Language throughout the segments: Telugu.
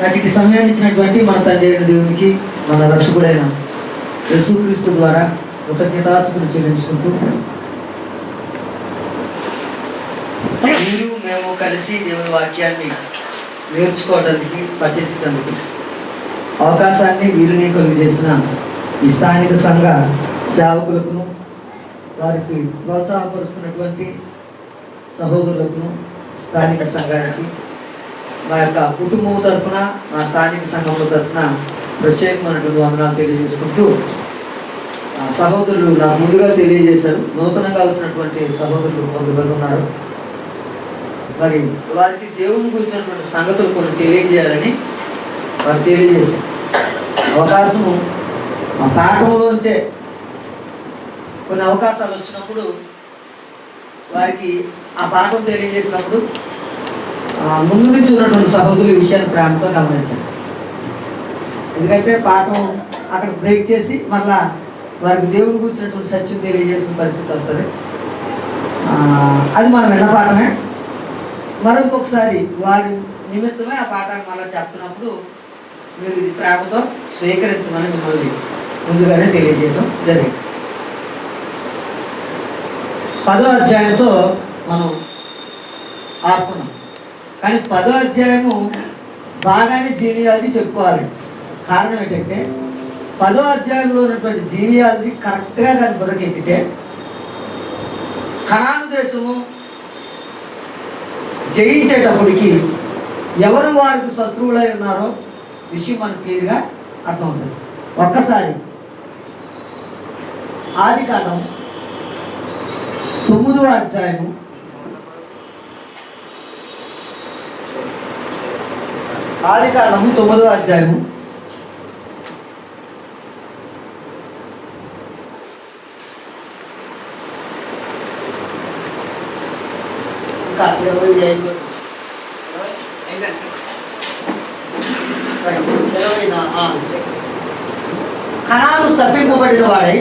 నాకు సమయాన్ని ఇచ్చినటువంటి మన తండ్రి అయిన దేవునికి, మన రక్షకుడైన యేసుక్రీస్తు ద్వారా కృతజ్ఞతాస్తుతులు చెల్లించుకుంటూ, మీరు మేము కలిసి దేవుని వాక్యాన్ని నేర్చుకోవడానికి, పఠించడానికి అవకాశాన్ని వీరిని కలుగజేసిన ఈ స్థానిక సంఘ సేవకులకును, వారికి ప్రోత్సాహపరుస్తున్నటువంటి సహోదరులకును, స్థానిక సంఘానికి మా యొక్క కుటుంబం తరఫున, మా స్థానిక సంఘముల తరఫున ప్రత్యేకమైనటువంటి వందనాలు తెలియజేసుకుంటూ, సహోదరులు నాకు ముందుగా తెలియజేశారు. నూతనంగా వచ్చినటువంటి సహోదరులు కొంతమంది ఉన్నారు. మరి వారికి దేవుని గురించినటువంటి సంగతులు కొన్ని తెలియజేయాలని వారు తెలియజేశారు. అవకాశము ఆ పాఠంలోంచే కొన్ని అవకాశాలు వచ్చినప్పుడు వారికి ఆ పాఠం తెలియజేసినప్పుడు ముందు నుంచి ఉన్నటువంటి సహోదరులు ఈ విషయాన్ని ప్రేమతో గమనించారు. ఎందుకంటే పాఠం అక్కడ బ్రేక్ చేసి మళ్ళా వారికి దేవుని గురించినటువంటి సత్యం తెలియజేసిన పరిస్థితి వస్తుంది. అది మనం విన్న పాఠమే. మరొకసారి వారి నిమిత్తమే ఆ పాఠాన్ని మళ్ళీ చెప్తున్నప్పుడు మీరు ఇది ప్రేమతో స్వీకరించమని మిమ్మల్ని ముందుగానే తెలియజేయడం జరిగింది. 10వ అధ్యాయంతో మనం ఆపుకున్నాం. కానీ 10వ అధ్యాయము బాగానే జీనియాలజీ చెప్పుకోవాలి. కారణం ఏంటంటే 10వ అధ్యాయంలో ఉన్నటువంటి జీనియాలజీ కరెక్ట్గా దాన్ని బుర్రకెక్కితే కనాను దేశము జయించేటప్పటికి ఎవరు వారికి శత్రువులై ఉన్నారో విషయం మనకు క్లియర్గా అర్థమవుతుంది. ఒక్కసారి ఆదికాండం 9వ అధ్యాయము ఆదికాండము 9వ అధ్యాయము ఇంకా 25 కనాను శపింపబడిన వాడై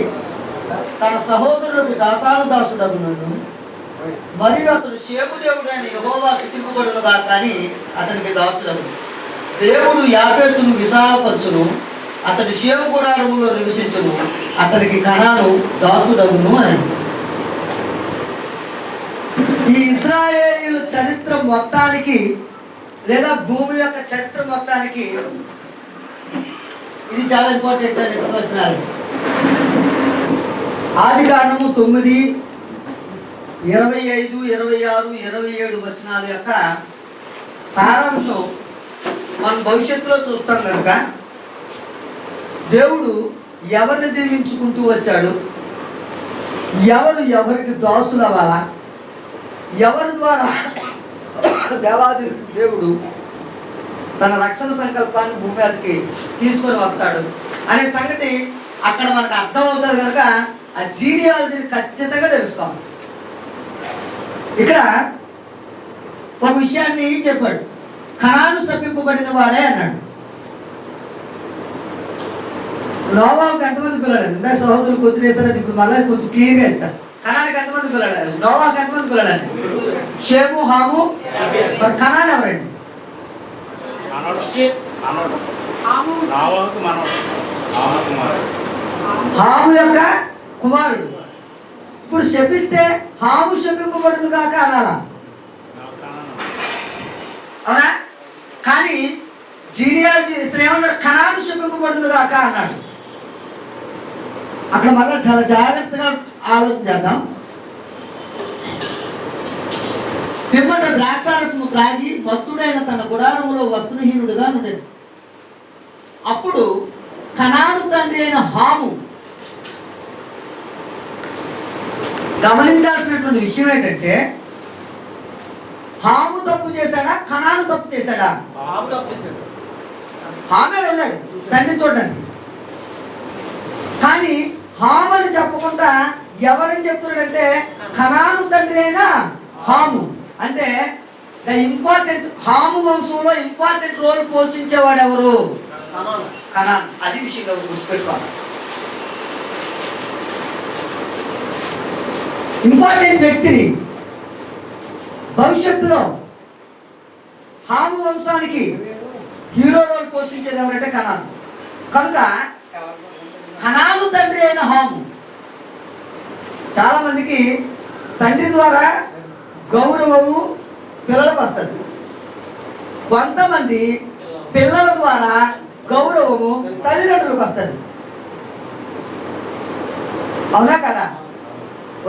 తన సహోదరులకు దాసానుదాసుడగునను మరియు అతడు షేము దేవుడైన యెహోవా స్తుతింపబడునుగా కానీ అతనికి దాసుడగు. దేవుడు యాఫెతును విశాలపరచును, అతడు షేము గుడారములో నివసించును, అతనికి కనాను దాసుడగును అని. ఈ ఇశ్రాయేలీయుల చరిత్ర మొత్తానికి లేదా భూమి యొక్క చరిత్ర మొత్తానికి ఇది చాలా ఇంపార్టెంట్ అని వచ్చినారు. ఆదికాండము 9, 25, 26, 27 వచనాల యొక్క సారాంశం మనం భవిష్యత్తులో చూస్తాం కనుక దేవుడు ఎవరిని దీవించుకుంటూ వచ్చాడు, ఎవరు ఎవరికి దాసులు అవ్వాలా, ఎవరి ద్వారా దేవాది దేవుడు తన రక్షణ సంకల్పాన్ని భూమి మీదకి తీసుకొని వస్తాడు అనే సంగతి అక్కడ మనకు అర్థం అవుతుంది. కనుక ఆ జీనియాలజీని ఖచ్చితంగా తెలుసుకోవాలి. ఇక్కడ ఒక విషయాన్ని చెప్పాడు, కనాను శపింపబడిన వాడే అన్నాడు. నోవాకు ఎంతమంది పిల్లలు? ఇందా సహోదరులు కొంచెం వేస్తారు, ఇప్పుడు మళ్ళీ కొంచెం క్లియర్గా ఇస్తారు. కనానికి ఎంతమంది పిల్లలు? నోవాకు ఎంతమంది పిల్లలండి? షేము, హాము. మరి కనాన్ ఎవరండి? హాము యొక్క కుమారుడు. ఇప్పుడు శపిస్తే హాము శపింపబడును కాక అనాలా? అవునా? కానీ జీనియాలజీ ఇతను ఏమన్నాడు? కనాను శపింపబడును కాక అన్నాడు. అక్కడ మళ్ళీ చాలా జాగ్రత్తగా ఆలోచన చేద్దాం. పిమ్మట ద్రాక్షారసము త్రాగి భక్తుడైన తన గుడారములో వస్త్రహీనుడుగా ఉండేది. అప్పుడు కనాను తండ్రి అయిన హాము. గమనించాల్సినటువంటి విషయం ఏంటంటే హాము తప్పు చేశాడా, కనాను తప్పు చేశాడా? హామే వెళ్ళాడు తండ్రిని చూడడానికి. కానీ హామని చెప్పకుండా ఎవరని చెప్తున్నాడంటే కనాను తండ్రి అయిన హాము. అంటే ద ఇంపార్టెంట్ హాము వంశంలో ఇంపార్టెంట్ రోల్ పోషించేవాడు ఎవరు? కనాన్. అది విషయంగా గుర్తుపెట్టుకోవాలి. ఇంపార్టెంట్ వ్యక్తిని భవిష్యత్తులో హాము వంశానికి హీరో రోల్ పోషించేది ఎవరంటే కనాను. కనుక కనాను తండ్రి అయిన హాము. చాలా మందికి తండ్రి ద్వారా గౌరవము పిల్లలకు వస్తుంది, కొంతమంది పిల్లల ద్వారా గౌరవము తల్లిదండ్రులకు వస్తుంది. అవునా కదా?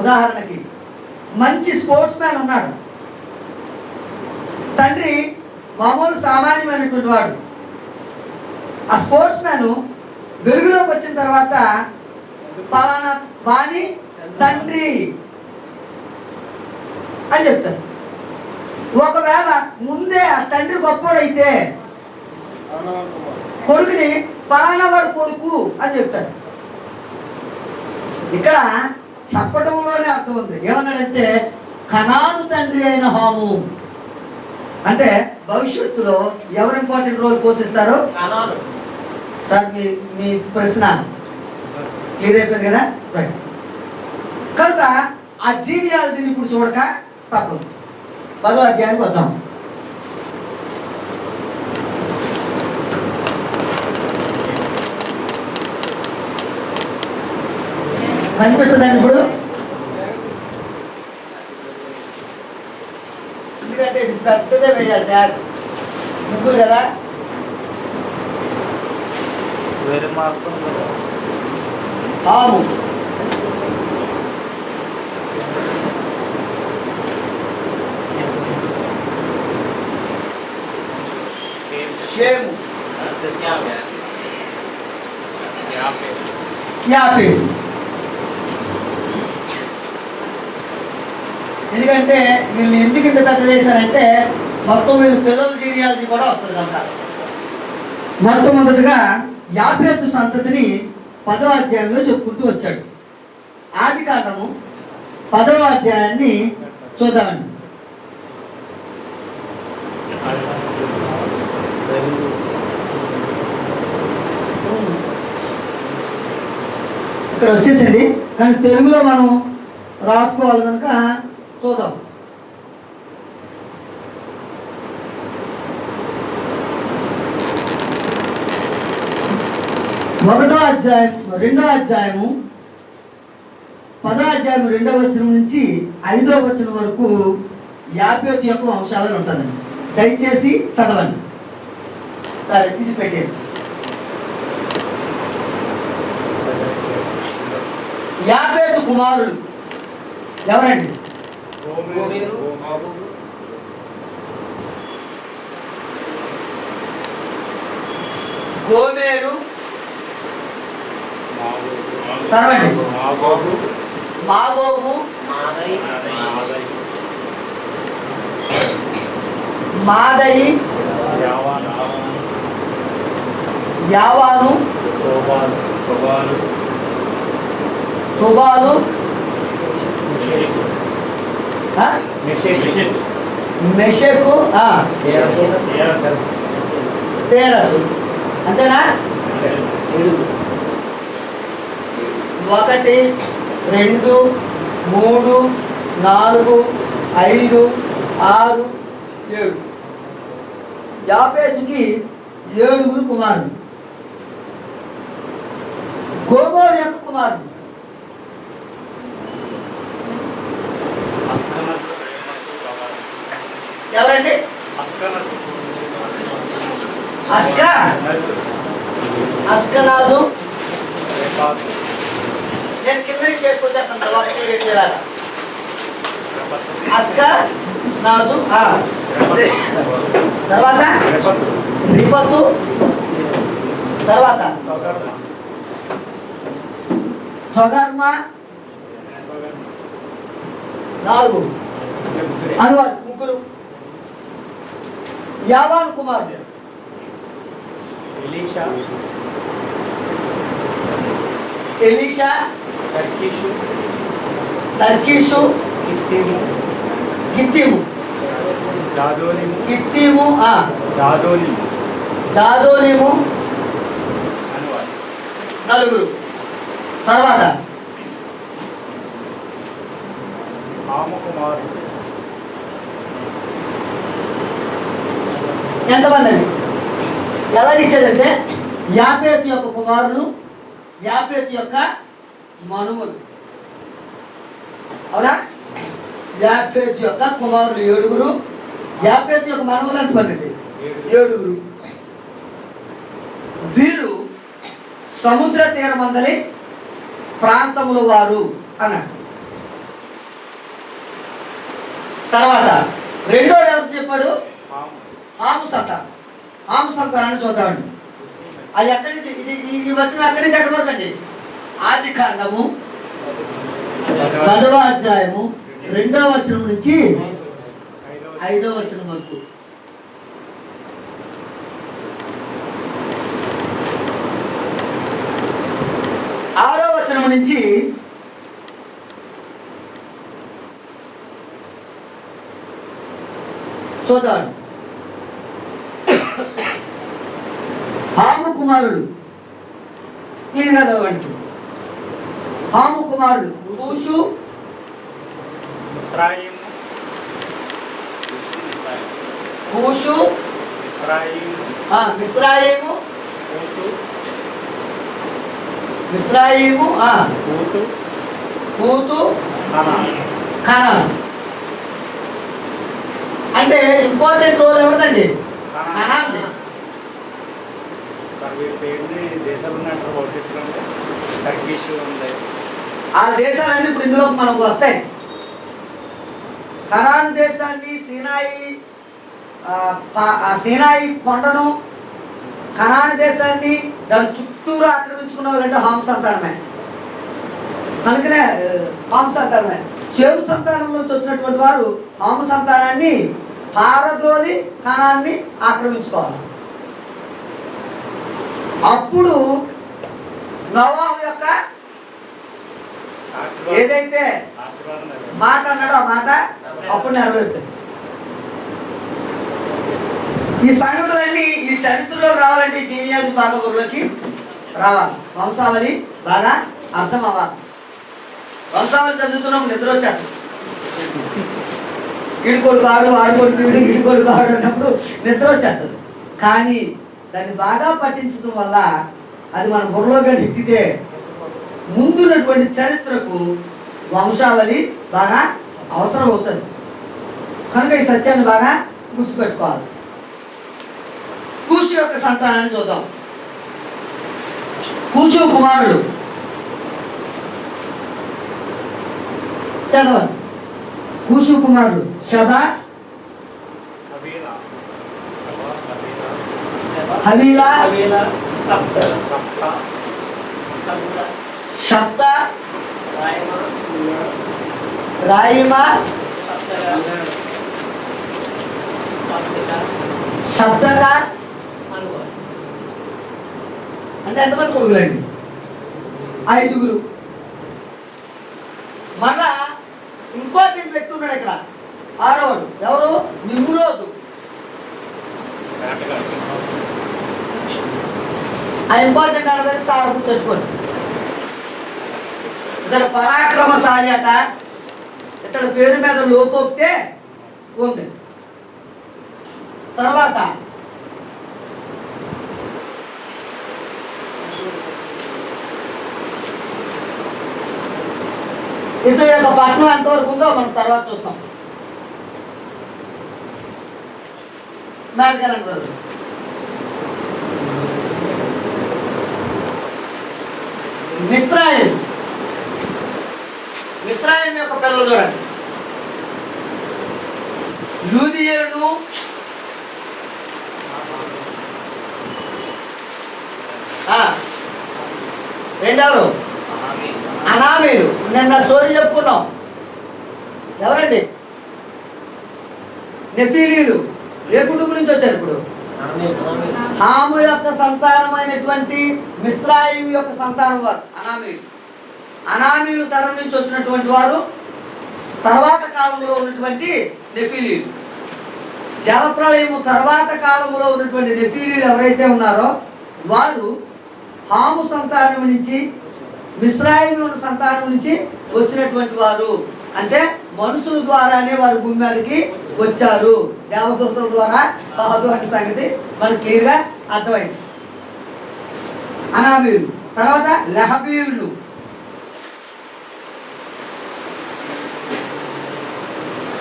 ఉదాహరణకి మంచి స్పోర్ట్స్ మ్యాన్ ఉన్నాడు, తండ్రి మామూలు సామాన్యమైనటువంటి వాడు. ఆ స్పోర్ట్స్ మ్యాన్ వెలుగులోకి వచ్చిన తర్వాత పలానా వాణి తండ్రి అని చెప్తారు. ఒకవేళ ముందే ఆ తండ్రి గొప్పవాడైతే కొడుకుని పలానా వాడు కొడుకు అని చెప్తారు. ఇక్కడ చెప్పడంలోనే అర్థం ఉంది. ఏమన్నాడంటే కనాను తండ్రి అయిన హాము అంటే భవిష్యత్తులో ఎవరు ఇంపార్టెంట్ రోల్ పోషిస్తారో సార్. మీ ప్రశ్న క్లియర్ అయిపోయింది కదా? రైట్. కనుక ఆ జీనియాలజీని ఇప్పుడు చూడక తప్పదు. 10వ అధ్యాయానికి వద్దాం. కనిపిస్తుందండి ఇప్పుడు? ఎందుకంటే ఇది పెద్దదే వేయాలి ట్యాగ్, ముగ్గురు కదా. హాము షేము యాపే. ఎందుకంటే వీళ్ళు ఎందుకు ఇంత పెద్ద చేశారంటే మొత్తం వీళ్ళు పిల్లల జీనియాలజీ కూడా వస్తుంది కనుక. మొట్టమొదటిగా యాపేతు సంతతిని 10వ అధ్యాయంలో చెప్పుకుంటూ వచ్చాడు. ఆది కాండము 10వ అధ్యాయాన్ని చూద్దామండి. ఇక్కడ వచ్చేసింది, కానీ తెలుగులో మనం రాసుకోవాలి కనుక చూద్దాం. ఒకటో అధ్యాయం 2వ అధ్యాయము 10వ అధ్యాయం 2వ వచనం నుంచి 5వ వచనం వరకు యాపేతు యొక్క వంశావళి ఉంటుందండి. దయచేసి చదవండి. సరే, ఇది పెట్టండి. యాపేతు కుమారుడు ఎవరండి? గోమేరు, తర్వాతి మాగోగు, మాదయి, యావాను, తుబాలు, మెషకు, తేరసు. అంతేనా? 1 2 3 4 5 6 7. యాపేతుకి 7 కుమారులు. గోమోరు యొక్క కుమారుడు ఎవరండి? అస్కనాదు. నేను కిందకి చేసుకొచ్చేస్తాను. 1 2 లాగా అస్కనాదు. తర్వాత రిపతు, తర్వాత తొగర్మా, 4 అనువారు, 3. యావాను కుమారుడు ఎలీషా, తర్కీషు, గిత్తీము, గిత్తీము, దాదోనిము, 4. తర్వాత ఎంతమంది అండి? ఎలాగిచ్చాడంటే యాపేతు యొక్క కుమారులు, యాపేతు యొక్క మనుమలు. అవునా? యాపేతు యొక్క కుమారులు 7, యాపేతు యొక్క మనుమలు ఎంతమంది అండి? 7. వీరు సముద్ర తీరమందలి ప్రాంతముల వారు అన్నాడు. తర్వాత రెండోది ఎవరు చెప్పాడు? హాము సంతానం. హాము సంతానాన్ని చూద్దామండి. అది ఎక్కడి నుంచి ఇది వచ్చిన ఎక్కడి నుంచి ఎక్కడి వరకు అండి? ఆది కాండము 10వ అధ్యాయము 2వ వచనం నుంచి 5వ వచనం వరకు. నుంచి చూద్దాం. హాము కుమారుడు క్లీనవంటి హాము కుమారుడు కూషు, మిస్రాయిము, మిస్రాయిము, కూతు, కనాను. అంటే ఇంపార్టెంట్ రోల్ ఎవరిదండి? కనాన్ది. ఆ దేశాలన్నీ ఇప్పుడు ఇందులో మనకు వస్తాయి. కనాను దేశాన్ని, సీనాయి కొండను, కనాను దేశాన్ని దాని చుట్టూరు ఆక్రమించుకున్న వాళ్ళంటే హాము సంతానమే. కనుకనే హాము సంతానమే. షేము సంతానం నుంచి వచ్చినటువంటి వారు హాము సంతానాన్ని పారద్రోలి కనాన్ని ఆక్రమించుకోవాలి. అప్పుడు నోవాహు యొక్క ఏదైతే మాట అన్నాడో ఆ మాట అప్పుడు నెరవేరుతుంది. ఈ సంగతులన్నీ ఈ చరిత్రలో రావాలంటే జీనియాలజీ బాగా ఊర్లోకి రావాలి. వంశావళి బాగా అర్థం అవ్వాలి. వంశావళి చదువుతున్నప్పుడు నిద్ర వచ్చేస్తుంది. ఇడి కొడుకు ఆడు, ఆడు కొడుకు వీడు, ఇడి కొడుకు ఆడు అన్నప్పుడు నిద్ర వచ్చేస్తుంది. కానీ దాన్ని బాగా పఠించడం వల్ల అది మన బుర్రలోగా ఎక్కితే ముందున్నటువంటి చరిత్రకు వంశావళి బాగా అవసరం అవుతుంది. కనుక ఈ సత్యాన్ని బాగా గుర్తుపెట్టుకోవాలి. కూషు యొక్క సంతానాన్ని చూద్దాం. కూషు కుమారుడు చదవండి. కూషు కుమారుడు షబా, హవీలా, షప్త, రాయిమా, శబ్దక. అంటే ఎంతమంది కొడుకులండి? 5. మళ్ళా ఇంపార్టెంట్ వ్యక్తి ఉన్నాడు ఇక్కడ, 6వాడు. ఎవరు? నిమ్రోదు. ఆ ఇంపార్టెంట్ అన్నది స్టార్ గుర్తుపెట్టుకోండి. ఇతడు పరాక్రమశాలి అట. ఇతడు పేరు మీద లోకోక్తే ఉంది. తర్వాత ఇతని యొక్క పట్టణం ఎంతవరకు ఉందో మనం తర్వాత చూస్తాం. మేడకెళ్ళండి బ్రదర్. మిస్రాయిం యొక్క పిల్లలు చూడండి. లూదియేలును, రెండవరు అనామీలు. నిన్న స్టోరీ చెప్పుకున్నాం. ఎవరండి? నెఫీలీలు. ఏ కుటుంబం నుంచి వచ్చారు? ఇప్పుడు హాము యొక్క సంతానమైనటువంటి మిస్రాయిం యొక్క సంతానం వారు అనామీలు. అనామీలు తరం నుంచి వచ్చినటువంటి వారు తర్వాత కాలంలో ఉన్నటువంటి నెఫీలీలు. జలప్రళయము తర్వాత కాలంలో ఉన్నటువంటి నెఫీలీలు ఎవరైతే ఉన్నారో వారు హాము సంతానం నుంచి, మిస్రాయిము సంతానం నుంచి వచ్చినటువంటి వారు. అంటే మనుషుల ద్వారానే వారు భూమి మీదకి వచ్చారు. దేవదూతల ద్వారా కాదు అనే సంగతి మనకు క్లియర్గా అర్థమైంది. అనామీయులు, తర్వాత లెహబీయులు,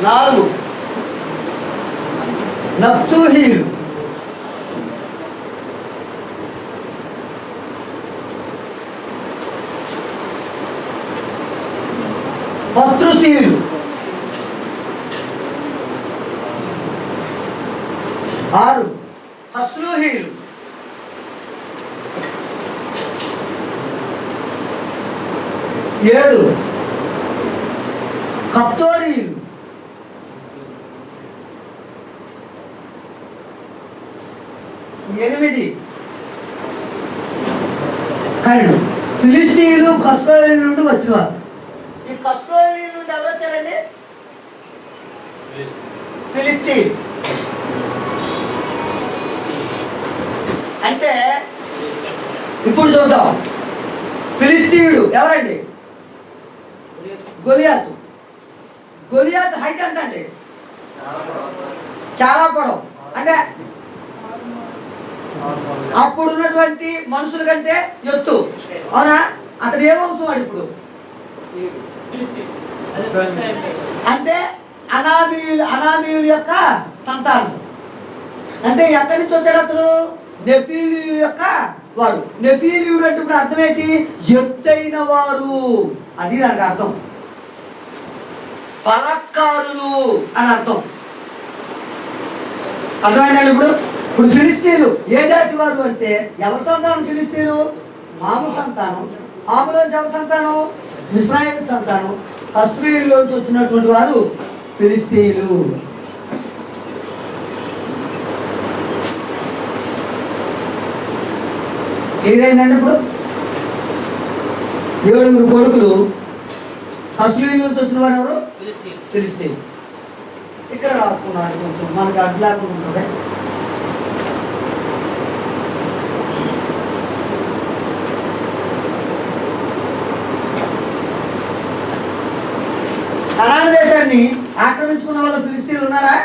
నాలుగు నప్తూహీలు, పత్రుసీలు, ఆరు కస్లూహీలు, ఏడు కప్తోరీలు, ఎనిమిది కరుడు. ఫిలిస్తీన్లు కస్లోలీల నుండి వచ్చినవారు. ఈ కస్లోలీల నుండి ఎవరు వచ్చారండి? ఫిలిస్తీన్. అంటే ఇప్పుడు చూద్దాం. ఫిలిస్తీయుడు ఎవరండి? గొలియాతు. గొలియాతు హైట్ ఎంత అండి? చాలా పొడవు. అంటే అప్పుడు ఉన్నటువంటి మనుషుల కంటే ఎత్తు. అవునా? అతడు ఏ వంశం వాడు ఇప్పుడు? అంటే అనామీయుల యొక్క సంతానం. అంటే ఎక్కడి నుంచి వచ్చాడు అతడు? నెఫీలీయుల యొక్క వాడు. నెఫీలీయుడు అంటే ఇప్పుడు అర్థం ఏంటి? ఎత్తైన వారు. అది దానికి అర్థం. బలత్కారులు అని అర్థం. అర్థమైందండి? ఇప్పుడు ఫిలిస్తీన్లు ఏ జాతి వారు అంటే ఎవరి సంతానం? ఫిలిస్తీన్లు మాము సంతానం. ఆమెలోంచి ఎవరి సంతానం? ఇశ్రాయేలు సంతానం. కస్రీలోంచి వచ్చినటువంటి వారు ఫిలిస్తీన్లు. ఏదైందండి? ఇప్పుడు 7 కొడుకులు. కస్రీల నుంచి వచ్చిన వారు ఎవరు? ఫిలిస్తీన్. ఇక్కడ రాసుకున్నాడు, కొంచెం మనకు అడ్లాగా ఉంటుంది. కనాను దేశాన్ని ఆక్రమించుకున్న వాళ్ళ ఫిలిస్తీన్లు ఉన్నారా?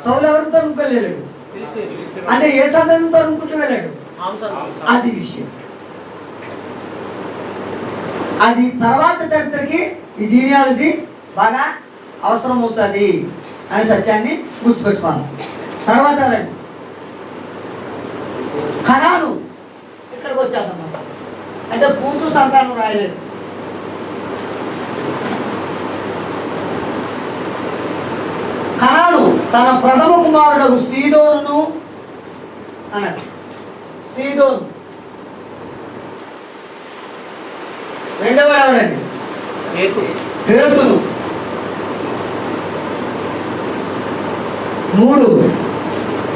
సౌలు ఎవరితో వెళ్ళాడు? అంటే ఏ సంతానంతో అనుకుంటూ వెళ్ళాడు? అది విషయం. అది తర్వాత చరిత్రకి ఈ జీనియాలజీ బాగా అవసరం అవుతుంది అనే సత్యాన్ని గుర్తుపెట్టుకోవాలి. తర్వాత రండి, కనాను. ఇక్కడికి వచ్చేద్దాం. అంటే పూతు సంతానం రాయలేదు. కనాను తన ప్రథమ కుమారుడు సీదోను అన్నాడు. సీదోను. రెండవడు ఎవడండి? హేతును. 3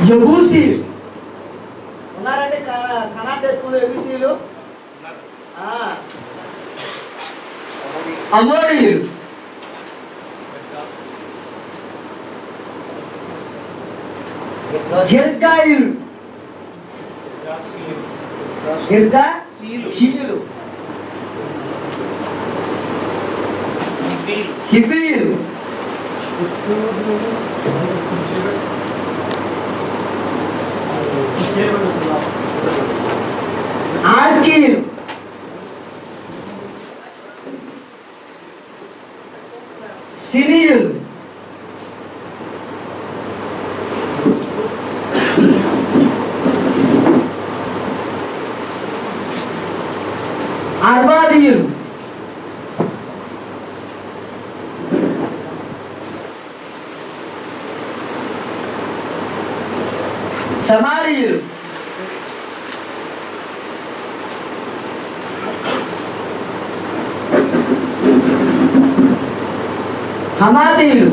యబూసీలు ఉన్నారండి. కనాన్ దేశంలో యబూసీలు. అమోరీయులు. గిర్గాయిలు. గిర్గాషీయులు. హివ్వీయులు. ఆర్కీయులు. సినీయులు. అర్బాదీయులు. సమారీయులు. హమాతీయులు.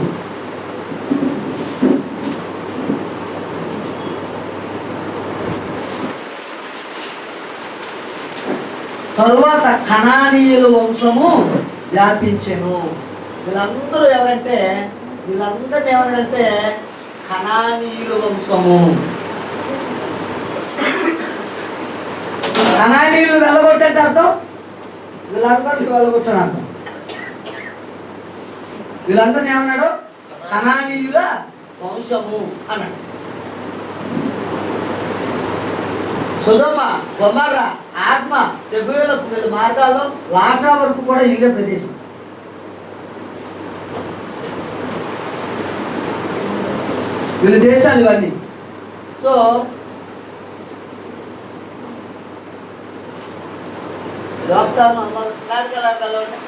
తరువాత కనానీయుల వంశము వ్యాపించెను. వీళ్ళందరూ ఎవరంటే, వీళ్ళందరినీ ఎవరంటే కనానీయుల వంశము. కనానీయులు వెళ్ళగొట్టంటే అర్థం వీళ్ళందరినీ వెళ్ళగొట్టని అర్థం. వీళ్ళందరినీ ఏమన్నాడు? కనానీయుల వంశము అన్నాడు. సొదొమ, గొమొర్ర, ఆద్మ, సెబూలకు వీళ్ళ మార్గాల్లో లాసా వరకు కూడా ఇల్లే ప్రదేశం. వీళ్ళ దేశాలు ఇవన్నీ. సో లోక్తాను అమ్మ కలవండి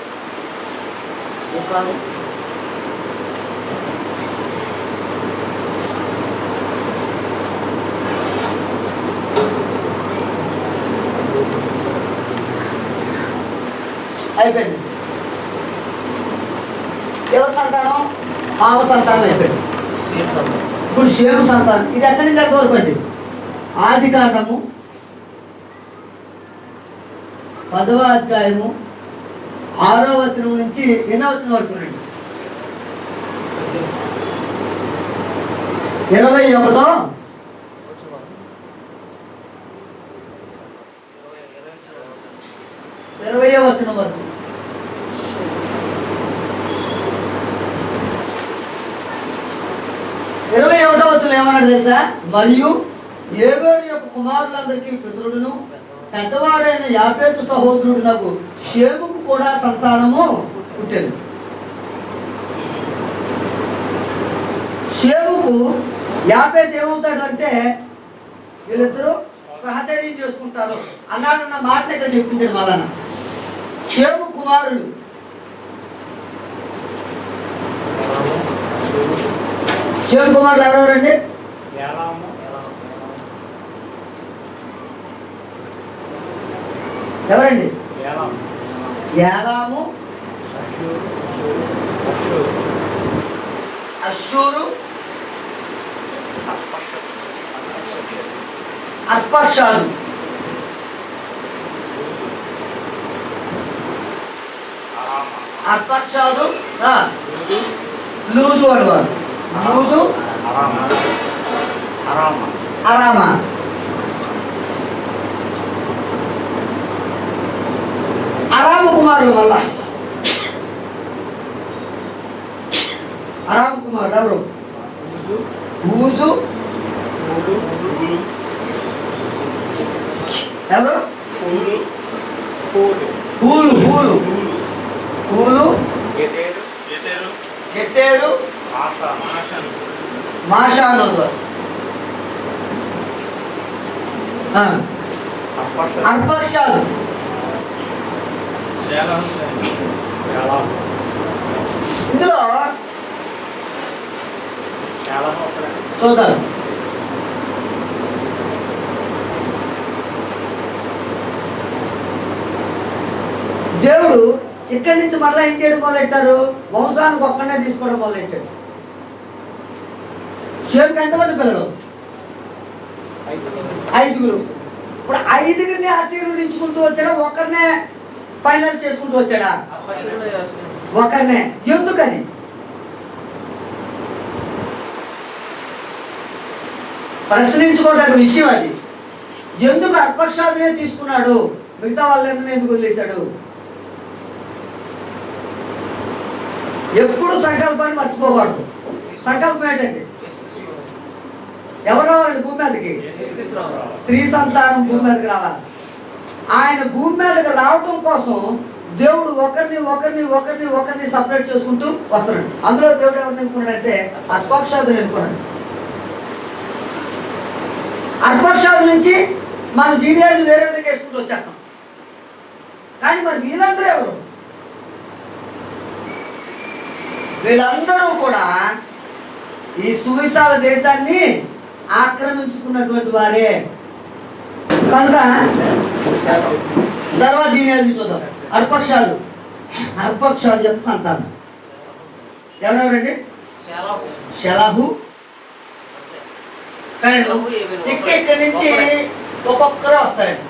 అయిపోయింది. ఎవరి సంతానం? మామ సంతానం అయిపోయింది. ఇప్పుడు షేము సంతానం. ఇది ఎక్కడి నుంచి ఎంతవరకు అండి? ఆది కాండము 10వ అధ్యాయము 6వ వచనం నుంచి 8వ వచనం వరకు రండి. 21వ 20వ వచనం వరకు. 21వ వచనం ఏమన్నాడు తెలుసా? మరియు ఏబేరు యొక్క కుమారులందరికీ పితరుడును పెద్దవాడైన యాపేతు సహోదరుడు నాకు షేముకు కూడా సంతానము పుట్టాను. షేముకు యాపేతు ఏమవుతాడు అంటే వీళ్ళిద్దరూ సహచర్యం చేసుకుంటారు అన్నాడన్న మాటను ఇక్కడ చెప్పించాడు. మళ్ళా షేము కుమారులు షేము కుమారులు ఎవరెవరండి? ఎవరండి? యాలాము, అష్షూరు, అర్పక్షాదు. అర్పక్షాదు లూదు అనేవారు. లూదు, అరామా. అరాము కుమారులు మళ్ళా. అరాము కుమారులు ఎవరు? ఊజు, ఎవరు? పూలు, పూలు, పూలు, గెతేరు, మాషాను. అర్పక్షాదు ఇందులో చూద్దాం. దేవుడు ఇక్కడి నుంచి మళ్ళీ ఏం చేయడం మొదలెట్టారు? వంశానికి ఒక్కడనే తీసుకోవడం మొదలెట్టాడు. షేముకి ఎంతమంది పిల్లలు? 5గురు. ఇప్పుడు 5గురిని ఆశీర్వదించుకుంటూ వచ్చాడా? ఒకరినే ఫైనల్ చేసుకుంటూ వచ్చాడా? ఒకరినే. ఎందుకని? ప్రశ్నించుకోదగ్గ విషయం అది. ఎందుకు అర్పక్షాదునే తీసుకున్నాడు? మిగతా వాళ్ళని ఎందుకు వదిలేశాడు? ఎప్పుడు సంకల్పాన్ని మర్చిపోకూడదు. సంకల్పం ఏంటండి? ఎవరు రావాలండి భూమి మీదకి? స్త్రీ సంతానం భూమి మీదకి రావాలి. ఆయన భూమి మీదకి రావటం కోసం దేవుడు ఒకరిని ఒకరిని ఒకరిని ఒకరిని సపరేట్ చేసుకుంటూ వస్తున్నాడు. అందులో దేవుడు ఎవరిని ఎన్నుకున్నాడంటే అర్పక్షాదుని ఎన్నుకున్నాడు. అర్పక్షాదు నుంచి మనం జీనియాలు వేరే విధంగా వేసుకుంటూ వచ్చేస్తాం. కానీ మరి వీళ్ళందరూ ఎవరు? వీళ్ళందరూ కూడా ఈ సువిశాల దేశాన్ని ఆక్రమించుకున్నటువంటి వారే. కనుక తర్వాత జీనియాలు చూద్దాం. అర్పక్షాలు, అర్పక్షాలు యొక్క సంతానం ఎవరెవరండి? షెలాహు. కానీ ఇక్కడి నుంచి ఒక్కొక్కరు వస్తారండి.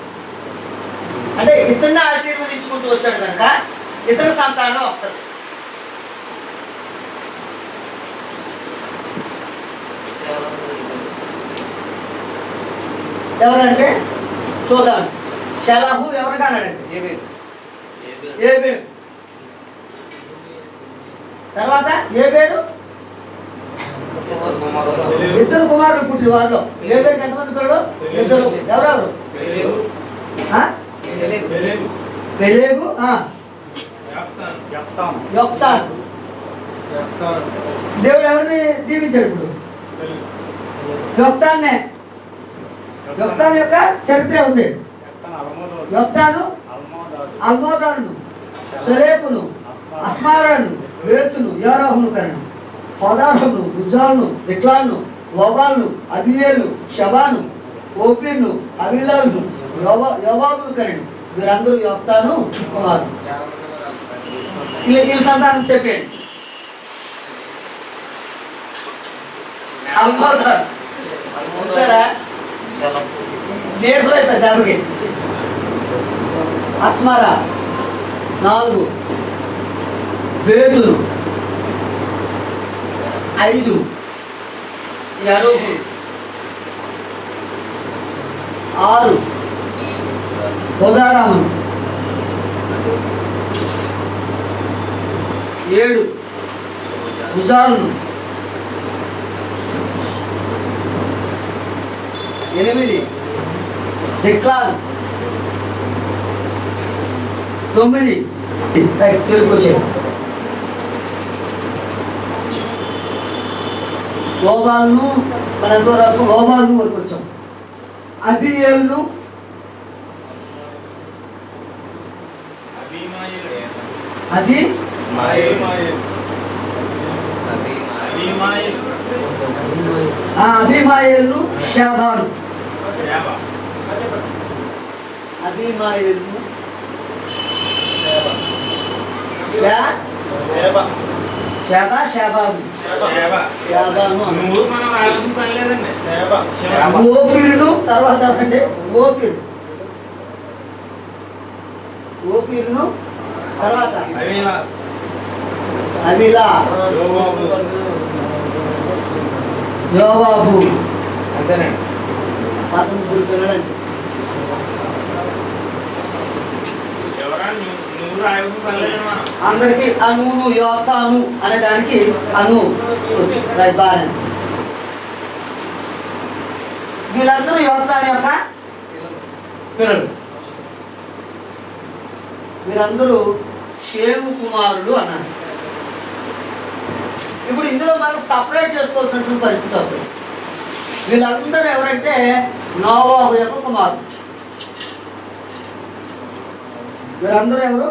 అంటే ఇతన్ని ఆశీర్వదించుకుంటూ వచ్చాడు కనుక ఇతర సంతానం వస్తుంది. ఎవరంటే చూద్దాం. షెలాహు ఎవరు కానాడండి? ఏబేరు. తర్వాత ఏబేరు ఇద్దరు కుమారులు పుట్టిన వారిలో లేబేరుకి ఎంతమంది పిల్లలు? ఇద్దరు. ఎవరెవరు? పెలేగు, యొక్తాను. దేవుడు ఎవరిని దీవించాడు ఇప్పుడు? యొక్తాన్నే. యొక్తాను యొక్క చరిత్ర ఉంది. యొక్తాను అల్మోదాను, సెలేపును, అస్మారాను, వేతును, యోరాహును కరణం, హోదారమును, ఉజ్జాలను, దిక్లాలను, ఓబాలను, అబియేలు, షబాను, ఓపీర్ను, అబిలాలను, యోబాబును కరణం. వీరందరూ యొక్తాను కుమారులు. వీళ్ళ సంతానం చెప్పండి. అల్మోదారు చూసారా? నీరసం అయిపోయింది దెబ్బకి. అస్మారా 4, వేతులు 5, యరోహులు 6, హోదారామును 7, ఉజాలను 8, దిక్లాలు 9. తిరిగి వచ్చాడు. ఓబాలను మన ఎంతో రాష్ట్రం ఓబాలను వరకు వచ్చాం. అబియేలును, అబీమాయేలును, షాబాను. అబీమాయేలును, ఓఫీరును, తర్వాత అంటే ఓఫీరును, తర్వాత అవిలా, యోవాబు. అంతేనండి. 13 పిల్లలండి. అందరికి అనును యోతాను అనే దానికి అను బాగా. వీళ్ళందరూ యోతాను యొక్క పిల్లలు. వీరందరూ షేము కుమారులు అన్నాడు. ఇప్పుడు ఇందులో మనం సపరేట్ చేసుకోవాల్సినటువంటి పరిస్థితి వస్తుంది. వీళ్ళందరూ ఎవరంటే నోవాహు యొక్క కుమారులు. వీరందరూ ఎవరు?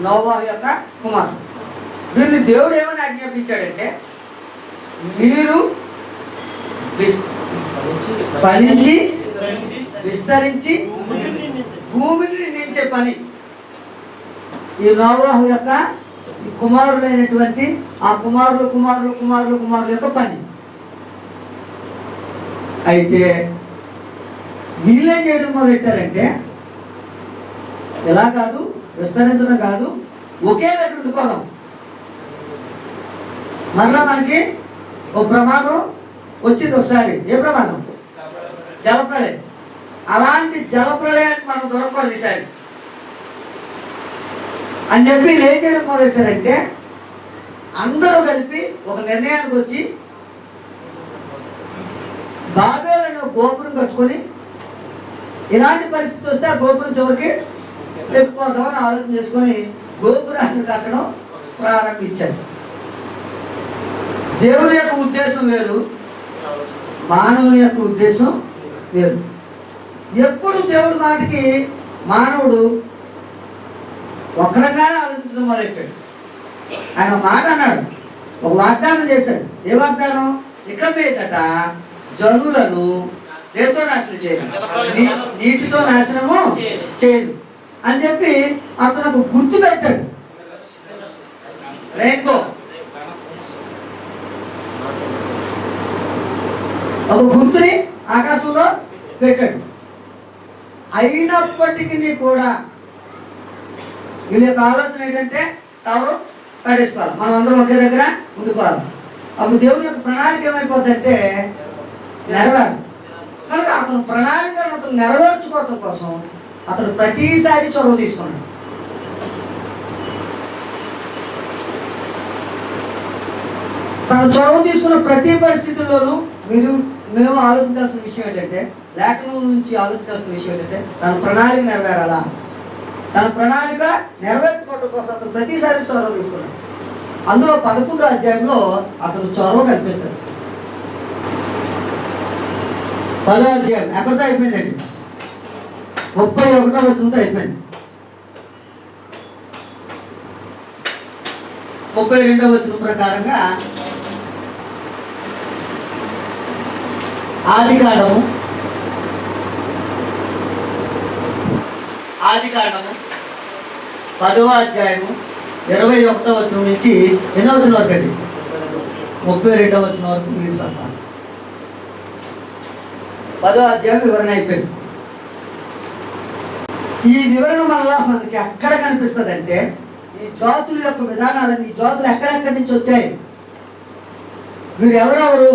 నోవాహు యొక్క కుమారులు. వీరిని దేవుడు ఏమని ఆజ్ఞాపించాడంటే, మీరు ఫలించి విస్తరించి భూమిని నిండించే పని. ఈ నోవాహు యొక్క కుమారులైనటువంటి ఆ కుమారులు కుమారులు కుమారులు కుమారుల యొక్క పని. అయితే వీళ్ళేం చేయడం మొదలెట్టారంటే, ఎలా కాదు, విస్తరించడం కాదు, ఒకే దగ్గర ఉండిపోదాం. మరలా మనకి ఒక ప్రమాదం వచ్చింది ఒకసారి. ఏ ప్రమాదం? జలప్రళయం. అలాంటి జలప్రళయానికి మనం దొరకకూడదు ఈసారి అని చెప్పి ఏం చేయడం మొదలెట్టారంటే, అందరూ కలిపి ఒక నిర్ణయానికి వచ్చి బాబేలు అనే గోపురం కట్టుకొని, ఇలాంటి పరిస్థితి వస్తే ఆ గోపురం చివరికి లేకపోతామని ఆలోచన చేసుకొని గోపురాన్ని కట్టడం ప్రారంభించారు. దేవుని యొక్క ఉద్దేశం వేరు, మానవుని యొక్క ఉద్దేశం వేరు. ఎప్పుడు దేవుడి మాటకి మానవుడు వక్రంగానే ఆలోచించడం మొదలెట్టాడు. ఆయన మాట అన్నాడు, ఒక వాగ్దానం చేశాడు. ఏ వాగ్దానం? ఇక మీదట జనులను దేంతో నాశనం చేయదు, నీటితో నాశనము చేయదు అని చెప్పి అతను ఒక గుర్తు పెట్టాడు. రెయిన్బో, ఒక గుర్తుని ఆకాశంలో పెట్టాడు. అయినప్పటికీ కూడా వీళ్ళ యొక్క ఆలోచన ఏంటంటే, టవర్ కట్టేసుకోవాలి, మనం అందరం ఒకే దగ్గర ఉండిపోవాలి. అప్పుడు దేవుని యొక్క ప్రణాళిక ఏమైపోద్దంటే నెరవేరు. కనుక అతను ప్రణాళికను అతను నెరవేర్చుకోవటం కోసం అతను ప్రతిసారి చొరవ తీసుకున్నాడు. తన చొరవ తీసుకున్న ప్రతి పరిస్థితుల్లోనూ మేము ఆలోచించాల్సిన విషయం ఏంటంటే, లేఖనం నుంచి ఆలోచించాల్సిన విషయం ఏంటంటే, తన ప్రణాళిక నెరవేరాలా. తన ప్రణాళిక నెరవేర్చుకోవడం కోసం అతను ప్రతిసారి చొరవ తీసుకున్నాడు. అందులో 11వ అధ్యాయంలో అతను చొరవ కనిపిస్తాడు. 10వ అధ్యాయం ఎక్కడితో అయిపోయిందండి, 31వ వచనంతో అయిపోయింది. 32వ వచనం ప్రకారంగా ఆదికాండము 10వ అధ్యాయము 21వ వచనం నుంచి ఎన్నో వచనం వరకు అండి, 32వ వచనం వరకు మీరు సంతానం. 10వ అధ్యాయం వివరణ అయిపోయింది. ఈ వివరణ మనకి ఎక్కడ కనిపిస్తుంది అంటే, ఈ జాతుల యొక్క విధానాలన్నీ, ఈ జాతులు ఎక్కడెక్కడి నుంచి వచ్చాయి, వీరు ఎవరెవరు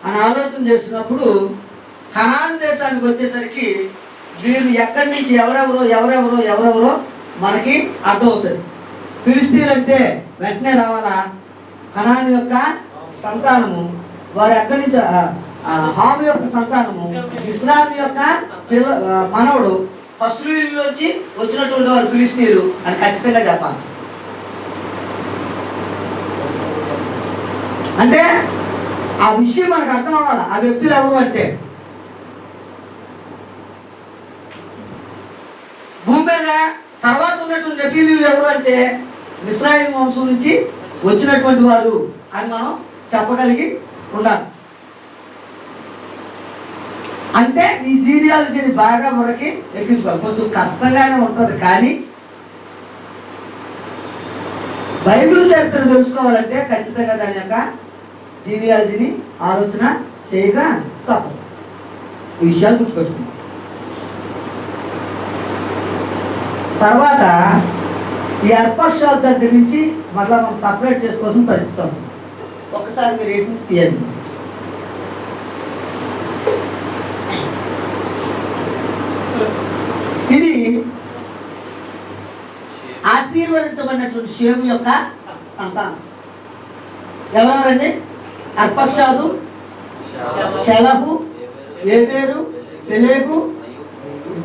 అని ఆలోచన చేసినప్పుడు కనాను దేశానికి వచ్చేసరికి వీరు ఎక్కడి నుంచి ఎవరెవరో మనకి అర్థమవుతుంది. ఫిలిస్తీన్లు అంటే వెంటనే రావాలా, కనాను యొక్క సంతానము, వారు ఎక్కడి నుంచి, హాము యొక్క సంతానము, ఇస్రాయేలు యొక్క మనవడు, కస్లూలోంచి వచ్చినటువంటి వారు ఫిలిస్తీన్లు అని ఖచ్చితంగా చెప్పాలి. అంటే ఆ విషయం మనకు అర్థం అవ్వాలి. ఆ వ్యక్తులు ఎవరు అంటే, భూమి మీద తర్వాత ఉన్నటువంటి నెఫీలీలు ఎవరు అంటే ఇశ్రాయేలు వంశం నుంచి వచ్చినటువంటి వారు అని మనం చెప్పగలిగి ఉండాలి. అంటే ఈ జీనియాలజీని బాగా మనకి ఎక్కించుకోవాలి. కొంచెం కష్టంగానే ఉంటుంది, కానీ బైబిల్ చరిత్ర తెలుసుకోవాలంటే ఖచ్చితంగా దాని యొక్క జీనియాలజీని ఆలోచన చేయక తప్పదు. ఈ విషయాలు గుర్తుపెట్టుకుందాం. తర్వాత ఈ అర్పక్షాల దగ్గర నుంచి మళ్ళీ మనం సపరేట్ చేసుకోవాల్సిన పరిస్థితి వస్తుంది. ఒక్కసారి మీరు వేసి తీయండి. ఇది ఆశీర్వదించబడినటువంటి షేము యొక్క సంతానం. ఎవరెవరండి? అర్పక్షాదు, షెలహు, ఏబేరు, పెలేగు,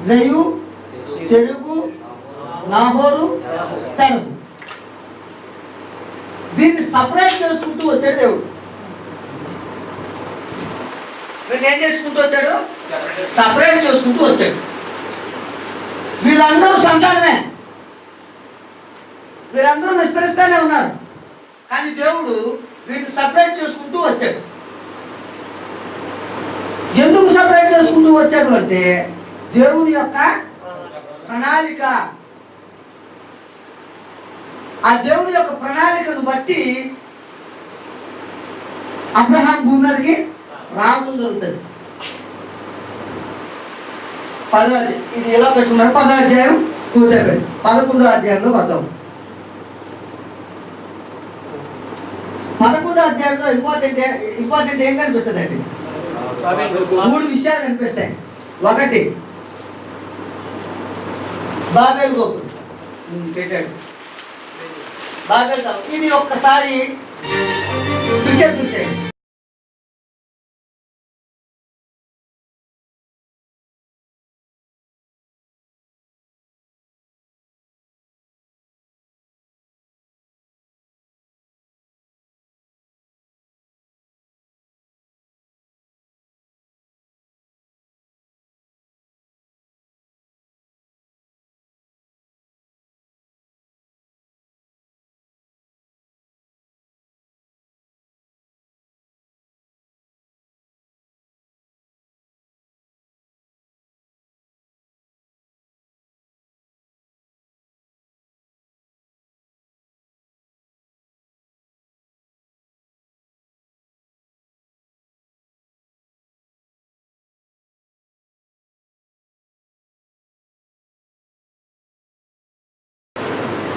రయు, సెరుగు, నాహోరు, తెరహు. దీన్ని సపరేట్ చేసుకుంటూ వచ్చాడు దేవుడు. వీళ్ళు ఏం చేసుకుంటూ వచ్చాడు? సపరేట్ చేసుకుంటూ వచ్చాడు. వీళ్ళందరూ సంతానమే, వీరందరూ విస్తరిస్తూనే ఉన్నారు, కానీ దేవుడు వీటిని సపరేట్ చేసుకుంటూ వచ్చాడు. ఎందుకు సపరేట్ చేసుకుంటూ వచ్చాడు అంటే, దేవుని యొక్క ప్రణాళిక. ఆ దేవుని యొక్క ప్రణాళికను బట్టి అబ్రహాం భూమి మీదకి రావడం జరుగుతుంది. ఇది ఎలా పెట్టుకున్నారు? 10వ అధ్యాయం పూర్తయిపోయింది. 11వ అధ్యాయంలోకి వద్దాం. 11వ అధ్యాయంలో ఇంపార్టెంట్ ఏం కనిపిస్తుంది అండి? 3 విషయాలు కనిపిస్తాయి. ఒకటి, బాబేలు గోపురం పెట్టాడు. బాబేలు గోపురం ఇది ఒక్కసారి పిక్చర్ చూసేయండి.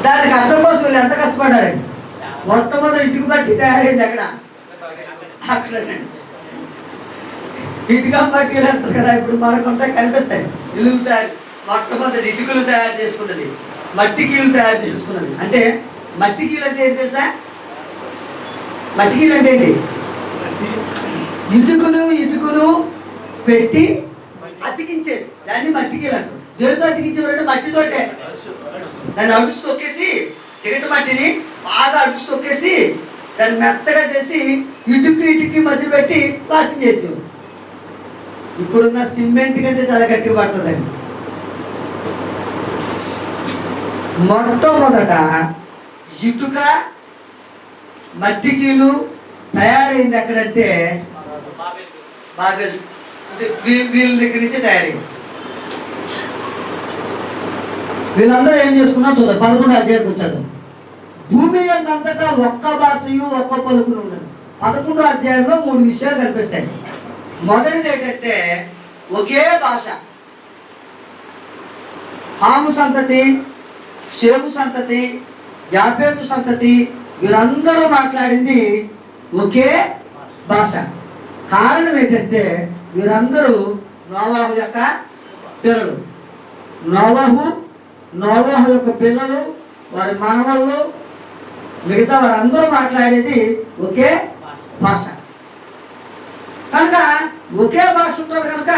దానికి అర్థం కోసం వీళ్ళు ఎంత కష్టపడ్డారండి. మొట్టమొదటి ఇటుక బట్టి తయారైంది అక్కడ ఇటుక బట్టీలు అంటారు కదా, ఇప్పుడు మనకుంటే కనిపిస్తాయి. ఇల్లు తయారు, మొట్టమొదటి ఇటుకలు తయారు చేసుకున్నది, మట్టి కీలు తయారు చేసుకున్నది. అంటే మట్టి కీలు అంటే ఏంటి తెలుసా? మట్టికీలు అంటే ఏంటి? ఇటుకును పెట్టి అతికించేది, దాన్ని మట్టికీలు అంటారు. దేనితో అతికించేవారంటే మట్టితోటే. దాన్ని అడుసు తొక్కేసి, చిగట మట్టిని బాగా అడుసు తొక్కేసి దాన్ని మెత్తగా చేసి ఇటుకి మధ్య పెట్టి ప్లాస్టింగ్ చేసేవారు. ఇప్పుడున్న సిమెంట్ కంటే చాలా గట్టిగా పడుతుందండి. మొట్టమొదట ఇటుక మట్టికీలు తయారైంది ఎక్కడంటే బాబెల్, అంటే వీళ్ళ దగ్గర నుంచి తయారైంది. వీళ్ళందరూ ఏం చేసుకున్నారు చూద్దాం. 11వ అధ్యాయానికి వచ్చారు. భూమి అంతటా ఒక్క భాషయు ఒక్క పలుకులు ఉండదు. 11వ అధ్యాయంలో 3 విషయాలు కనిపిస్తాయి. మొదటిది ఏంటంటే ఒకే భాష. హాము సంతతి, షేము సంతతి, యాఫేతు సంతతి వీరందరూ మాట్లాడింది ఒకే భాష. కారణం ఏంటంటే వీరందరూ నోవాహు యొక్క పిల్లలు. నోవాహు యొక్క పిల్లలు, వారి మనవళ్ళు, మిగతా వారందరూ మాట్లాడేది ఒకే భాష. కనుక ఒకే భాష ఉంటుంది కనుక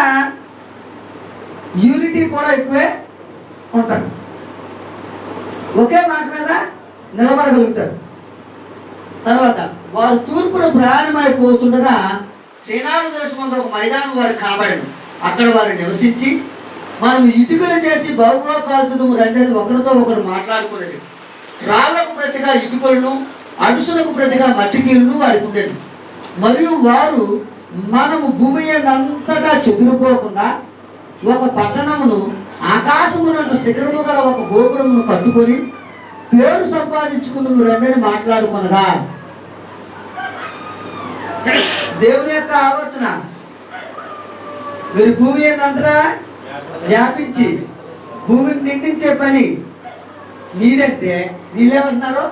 యూనిటీ కూడా ఎక్కువే ఉంటుంది. ఒకే మాట మీద నిలబడగలుగుతారు. తర్వాత వారు తూర్పున ప్రయాణమైపోతుండగా సేనాడు దేశం అంతా ఒక మైదానం వారికి కనబడింది. అక్కడ వారు నివసించి మనం ఇటుకలు చేసి బాగుగా కాల్చుదాము రండి ఒకరితో ఒకరు మాట్లాడుకునేది. రాళ్లకు ప్రతిగా ఇటుకలను, అడుసులకు ప్రతిగా మట్టికీలను వారికి ఉండేది. మరియు వారు మనము భూమి అంతటా చెదిరిపోకుండా ఒక పట్టణమును, ఆకాశమునంటు శిఖరము గల ఒక గోపురమును కట్టుకొని పేరు సంపాదించుకుందాము రండి మాట్లాడుకునగా. దేవుని యొక్క ఆలోచన, మీరు భూమి అంతటా వ్యాపించి భూమిని నిండించే పని నీదంటే వీళ్ళేమంటున్నారు?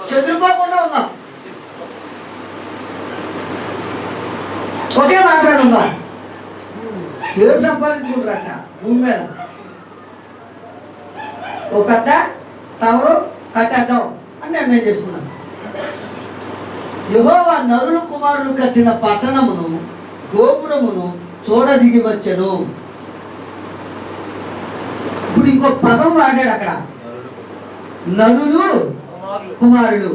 చెదిరిపోకుండా ఉందాం, ఒకే మాట మీద ఉందాం, పేరు సంపాదించుకుంటారట. భూమి మీద ఓ పెద్ద టవరు కట్టేద్దాం అని నిర్ణయం చేసుకున్నాను. యెహోవా నరులు కుమారులు కట్టిన పట్టణమును గోపురమును చూడదిగి వచ్చెను. ఇప్పుడు ఇంకో పదం వాడాడు అక్కడ, నరులు కుమారులు.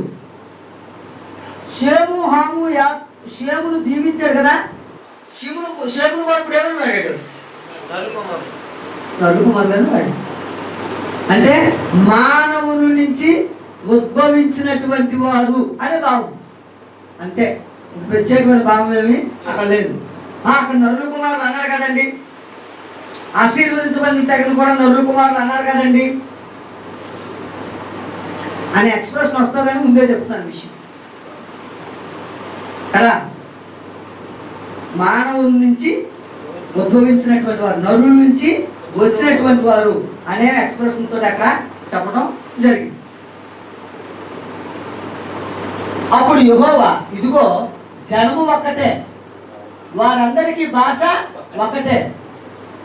షేమును దీవించాడు కదా, షేమును కూడా ఇప్పుడు ఏమని వాడాడు? నరులు కుమారులను వాడాడు. అంటే మానవుని నుంచి ఉద్భవించినటువంటి వారు అనే భావం. అంతే, ప్రత్యేకమైన భావం ఏమి అక్కడ లేదు. అక్కడ నరులు కుమారులు అన్నాడు కదండి, ఆశీర్వదించబడిన తగిన కూడా నరులు కుమారులు అన్నారు కదండి అనే ఎక్స్ప్రెషన్ వస్తుందని ముందే చెప్తున్నాను విషయం కదా. మానవుల నుంచి ఉద్భవించినటువంటి వారు, నరుల నుంచి వచ్చినటువంటి వారు అనే ఎక్స్ప్రెషన్ తోటి అక్కడ చెప్పడం జరిగింది. అప్పుడు యెహోవా, ఇదిగో జనము ఒక్కటే, వారందరికీ భాష ఒక్కటే,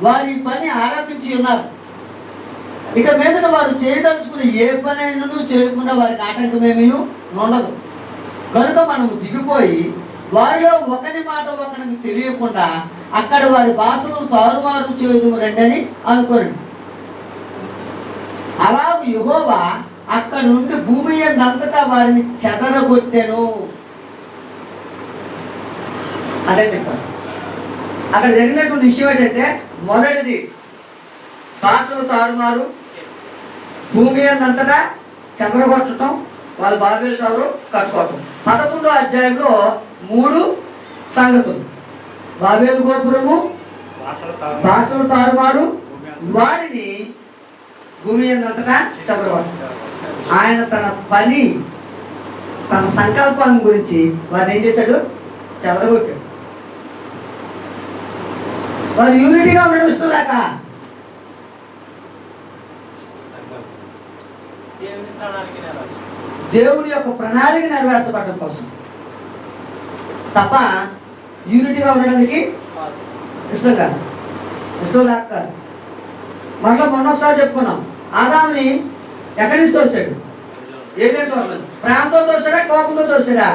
వారి పని ఆరంభించి ఉన్నారు. ఇక మీదట వారు చేయదలుచుకుని ఏ పని అయినా చేయకుండా వారికి ఆటంకమేమీ ఉండదు. కనుక మనము దిగిపోయి వారిలో ఒకరి మాట ఒకరికి తెలియకుండా అక్కడ వారి భాషలను తారుమారు చేయదుము రండి అని అనుకోరండి. అలాగే యెహోవా అక్కడ నుండి భూమి అంతటా వారిని చెదరగొట్టెను. అదండి అక్కడ జరిగినటువంటి విషయం ఏంటంటే, మొదటిది భాషలు తారుమారు, భూమి అంతటా చెదరగొట్టడం, వాళ్ళు బాబేలు టవరు కట్టుకోవటం. 11వ అధ్యాయంలో 3 సంగతులు: బాబేలు గోపురము, భాషలు తారుమారు, వారిని భూమి అంతటా చెదరగొట్టడం. ఆయన తన పని, తన సంకల్పం గురించి వారిని ఏం చేశాడు? చెదరగొట్టాడు. వారు యూనిటీగా ఉండడం ఇష్టం లేక దేవుడి యొక్క ప్రణాళిక నెరవేర్చబడడం కోసం తప్ప యూనిటీగా ఉండడానికి ఇష్టం లేక. మొన్న ఒకసారి చెప్పుకున్నాం, ఆదాముని ఎక్కడి నుంచి తోసాడు? ఏదైనా తోటలో. ప్రేమతో తోస్తాడా, కోపంతో తోస్తాడా?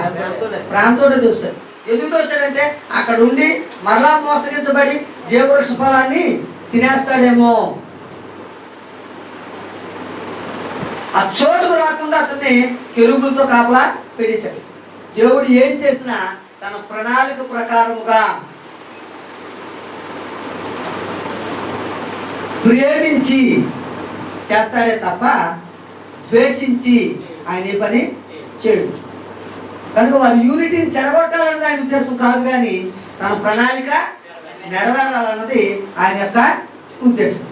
ప్రేమతోనే తోస్తాడు. ఎందుకు తోస్తాడంటే అక్కడ ఉండి మరలా మోసగించబడి జీవవృక్ష ఫలాన్ని తినేస్తాడేమో. ఆ చోటుకు రాకుండా అతన్ని కెరూబులతో కాపలా పెట్టేశాడు. దేవుడు ఏం చేసినా తన ప్రణాళిక ప్రకారముగా ప్రేమించి చేస్తాడే తప్ప ద్వేషించి ఆయన ఈ పని చేయడు. కనుక వారి యూనిటీని చెడగొట్టాలన్నది ఆయన ఉద్దేశం కాదు, కానీ తన ప్రణాళిక నెరవేరాలన్నది ఆయన యొక్క ఉద్దేశం.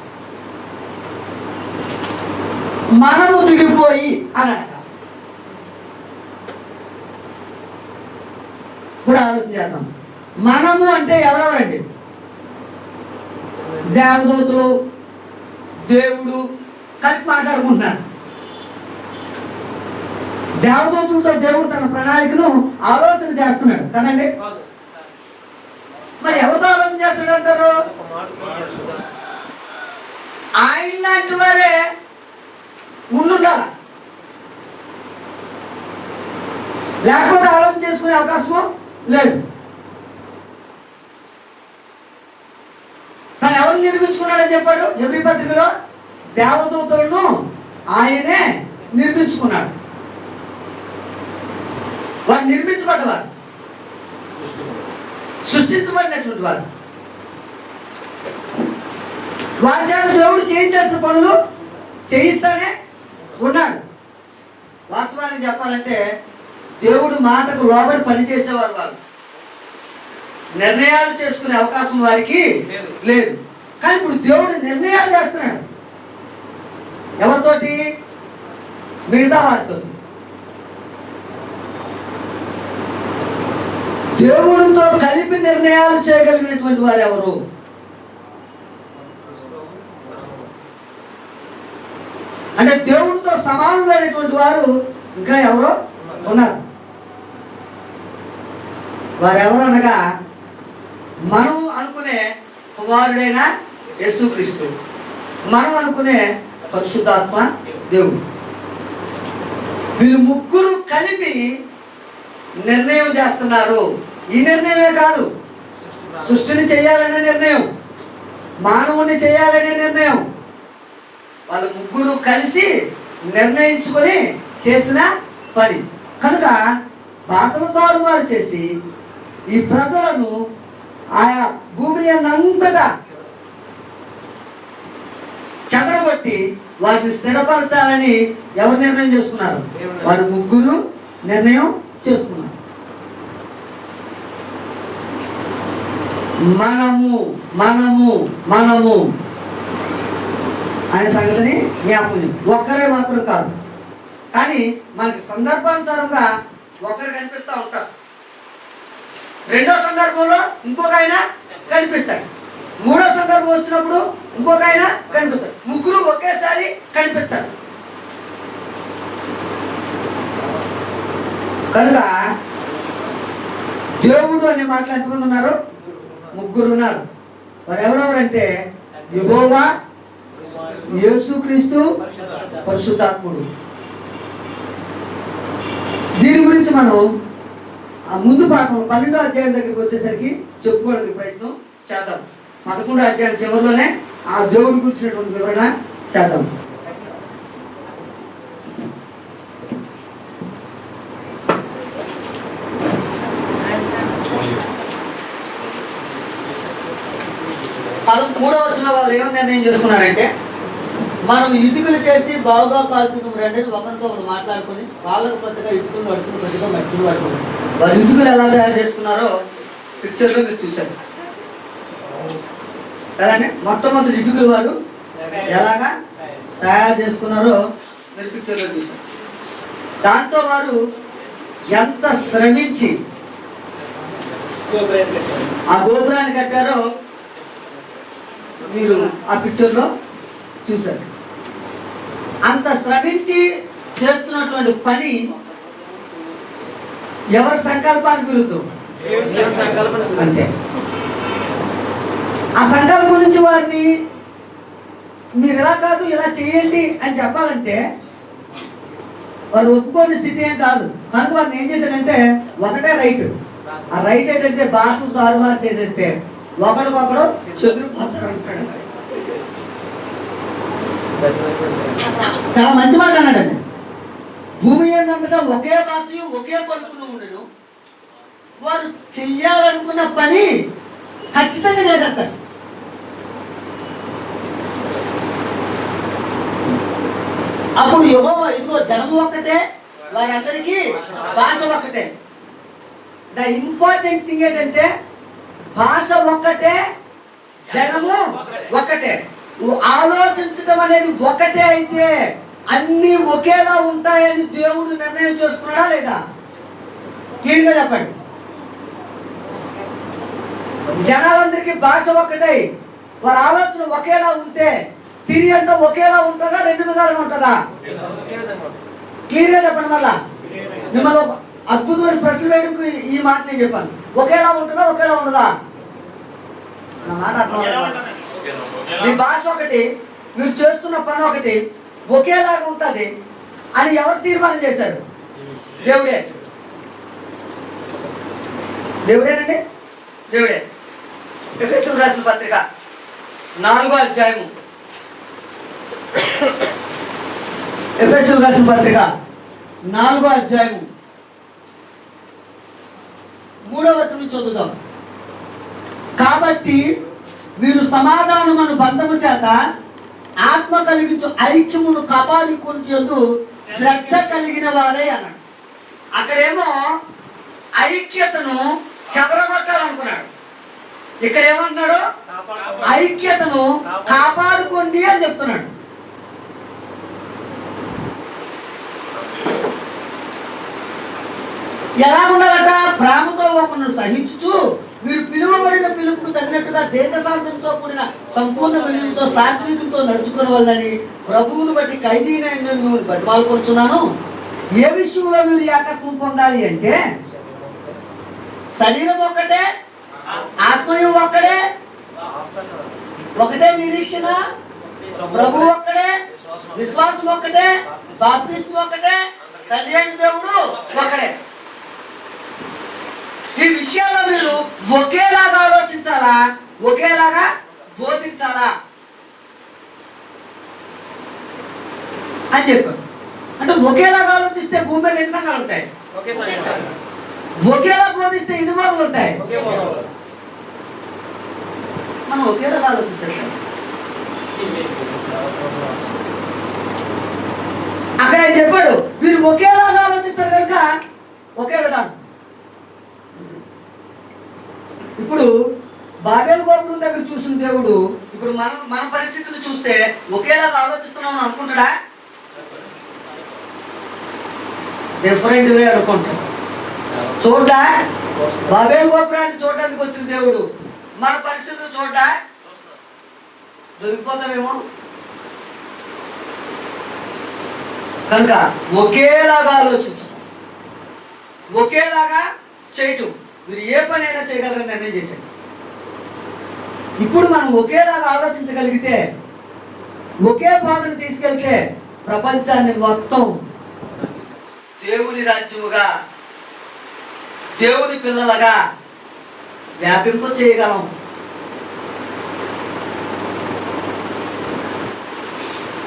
మనము దిగిపోయి అని అడగ కూడా ఆలోచన చేద్దాం. మనము అంటే ఎవరెవరండి? దేవదూతలు, దేవుడు కలిపి మాట్లాడుకుంటున్నారు. దేవదూతలతో దేవుడు తన ప్రణాళికను ఆలోచన చేస్తున్నాడు కదండి. మరి ఎవరితో ఆలోచన చేస్తున్నాడు అంటారు? ఆయన లాంటి వారే ఉండాల, లేకపోతే ఆలోచన చేసుకునే అవకాశము లేదు. తను ఎవరు నిర్మించుకున్నాడని చెప్పాడు ఎబ్రీ పత్రికలో? దేవదూతలను ఆయనే నిర్మించుకున్నాడు. వారు నిర్మించబడ్డవారు, సృష్టించబడినటువంటి వారు. వారి చేత దేవుడు చేయించాల్సిన పనులు చేయిస్తానే ఉన్నాడు. వాస్తవానికి చెప్పాలంటే దేవుడు మాటకు లోబడి పనిచేసేవారు వారు. నిర్ణయాలు చేసుకునే అవకాశం వారికి లేదు. కానీ ఇప్పుడు దేవుడు నిర్ణయాలు చేస్తున్నాడు. ఎవరితోటి? మిగతా వారితో. దేవుడితో కలిపి నిర్ణయాలు చేయగలిగినటువంటి వారు ఎవరు? అంటే దేవుడితో సమానులైనటువంటి వారు ఇంకా ఎవరో ఉన్నారు. వారెవరు అనగా మనం అనుకునే కుమారుడైన యేసుక్రీస్తు, మనం అనుకునే పరిశుద్ధాత్మ దేవుడు. వీళ్ళు ముగ్గురు కలిపి నిర్ణయం చేస్తున్నారు. ఈ నిర్ణయమే కాదు, సృష్టిని చేయాలనే నిర్ణయం, మానవుని చేయాలనే నిర్ణయం, వాళ్ళు ముగ్గురు కలిసి నిర్ణయించుకొని చేసిన పని. కనుక భాషల తారుమారు చేసి ఈ ప్రజలను ఆయా భూమి అంతటా చెదరగొట్టి వారిని స్థిరపరచాలని ఎవరు నిర్ణయం చేసుకున్నారు? వారు ముగ్గురు నిర్ణయం చేసుకున్నారు. మనము మనము మనము అనే సంగతిని జ్ఞాపకం. ఒక్కరే మాత్రం కాదు, కానీ మనకి సందర్భానుసారంగా ఒకరు కనిపిస్తూ ఉంటారు. రెండో సందర్భంలో ఇంకొక ఆయన కనిపిస్తాడు. మూడో సందర్భం వచ్చినప్పుడు ఇంకొక ఆయన కనిపిస్తాడు. ముగ్గురు ఒకేసారి కనిపిస్తారు. కనుక దేవుడు అనే మాటలు ఎంతమంది ఉన్నారు? ముగ్గురు ఉన్నారు. వారు ఎవరెవరంటే యెహోవా, యేసుక్రీస్తు, పరిశుద్ధాత్ముడు. దీని గురించి మనం ఆ ముందు పాఠం 12వ అధ్యాయం దగ్గరికి వచ్చేసరికి చెప్పుకోవడానికి ప్రయత్నం చేద్దాం. 11వ అధ్యాయం చివరిలోనే ఆ దేవుడి గురించినటువంటి వివరణ చేద్దాం. మూడవ వచనంలో వాళ్ళు ఏమని నిర్ణయం చేసుకున్నారంటే, మనం ఇటుకలు చేసి బావుగా కాల్చుకుని రండి, ఒకరితో ఒకరు మాట్లాడుకొని వాళ్ళకు ప్రతిగా ఇటుకలు నడుచుకుని ప్రతిగా మట్టిలు వరకు వాళ్ళు ఇటుకలు ఎలా తయారు చేసుకున్నారో పిక్చర్లో మీరు చూశారు కదండి. మొట్టమొదటి ఇటుకలు వారు ఎలాగా తయారు చేసుకున్నారో మీరు పిక్చర్లో చూశారు. దాంతో వారు ఎంత శ్రమించి ఆ గోపురాన్ని కట్టారో మీరు ఆ పిక్చర్లో చూశారు. అంత శ్రమించి చేస్తున్నటువంటి పని ఎవరి సంకల్పానికి విరుద్ధం? అంతే. ఆ సంకల్పం నుంచి వారిని మీరు ఇలా కాదు ఇలా చేయండి అని చెప్పాలంటే వారు ఒప్పుకోని స్థితి ఏం కాదు. కనుక వారిని ఏం చేశారంటే ఒకటే రైట్. ఆ రైట్ ఏంటంటే భాష తారుమారు చేసేస్తే ఒకడికొకడు చెదిరిపోతారు అంటాడు. చాలా మంచి మాట అన్నాడండి. భూమి ఏంటంతటా ఒకే భాషయు ఒకే పలుకును ఉండను, వారు చెయ్యాలనుకున్న పని ఖచ్చితంగా చేసేస్తారు. అప్పుడు యెహోవా ఇదిగో జనము ఒక్కటే, వారందరికీ భాష ఒక్కటే. ద ఇంపార్టెంట్ థింగ్ ఏంటంటే భాష ఒక్కటే, జనము ఒక్కటే. ఆలోచించడం అనేది ఒకటే అయితే అన్నీ ఒకేలా ఉంటాయని దేవుడు నిర్ణయం చేసుకున్నాడా లేదా? క్లియర్గా చెప్పండి. జనాలందరికీ భాష ఒక్కటే, వారి ఆలోచన ఒకేలా ఉంటే తిరిగి అంతా ఒకేలా ఉంటుందా, రెండు విధాలుగా ఉంటుందా? క్లియర్గా చెప్పండి. మళ్ళా మిమ్మల్ని అద్భుతమైన ప్రశ్నలు వేయడానికి ఈ మాట నేను చెప్పాను. ఒకేలా ఉంటుందా, ఒకేలా ఉండదా? నా మాట అర్థం. మీ భాష ఒకటి, మీరు చేస్తున్న పని ఒకటి, ఒకేలాగా ఉంటుంది అని ఎవరు తీర్మానం చేశారు? దేవుడే. దేవుడేనండి, దేవుడే. ఎఫెసీయులకు రాసిన పత్రిక 4వ అధ్యాయము, ఎఫెసీయులకు రాసిన పత్రిక 4వ అధ్యాయము 3వ వచనం చదువుదాం. కాబట్టి మీరు సమాధానమును బంధము చేత ఆత్మ కలిగించు ఐక్యమును కాపాడుకుంటూ శ్రద్ధ కలిగిన వారే అన్నాడు. అక్కడేమో ఐక్యతను చెదరగొట్టాలనుకున్నాడు, ఇక్కడ ఏమంటున్నాడు? ఐక్యతను కాపాడుకోండి అని చెప్తున్నాడు. ఎలా ఉండాలట? ప్రేమతో ఒకరిని సహించుచు మీరు పిలువబడిన పిలుపుకు తగినట్టుగా దీర్ఘశాంతంతో కూడిన సంపూర్ణ వినయంతో సాత్వికంతో నడుచుకునే వాళ్ళని ప్రభువును బట్టి ఖైదీన నేను బతిమాలుకొంటున్నాను. ఏ విషయంలో మీరు ఏకత్వం పొందాలి అంటే శరీరం ఒక్కటే, ఆత్మయు ఒక్కడే, ఒకటే నిరీక్షణ, ప్రభు ఒక్కడే, విశ్వాసం ఒక్కటే, బాప్తిస్మం ఒక్కటే, తండ్రి అయిన దేవుడు ఒక్కడే. ఈ విషయాల్లో మీరు ఒకేలాగా ఆలోచించాలా, ఒకేలాగా బోధించాలా అని చెప్పారు. అంటే ఒకేలాగా ఆలోచిస్తే భూమి మీద ఎన్ని సంఘాలు ఉంటాయి? ఒకేలా బోధిస్తే ఎన్ని బోధలు ఉంటాయి? మనం ఒకేలాగా ఆలోచించాలి. అక్కడ ఆయన చెప్పాడు వీరు ఒకేలాగా ఆలోచిస్తారు కనుక ఒకే విధానం. ఇప్పుడు బాబేలు గోపురం దగ్గర చూసిన దేవుడు ఇప్పుడు మన పరిస్థితిని చూస్తే ఒకేలాగా ఆలోచిస్తున్నామని అనుకుంటాడా? డిఫరెంట్ వే అనుకుంటాడు. చూడ్డా? బాబేలు గోపురాన్ని చూడడానికి వచ్చిన దేవుడు మన పరిస్థితులు చూడ్డా? దొరికిపోతామేమో. కనుక ఒకేలాగా ఆలోచించడం, ఒకేలాగా చేయటం, మీరు ఏ పని అయినా చేయగలరని నిర్ణయం చేశాడు. ఇప్పుడు మనం ఒకేలాగా ఆలోచించగలిగితే, ఒకే బోధన తీసుకెళ్తే ప్రపంచాన్ని మొత్తం దేవుని రాజ్యముగా, దేవుని పిల్లలుగా వ్యాపింప చేయగలం.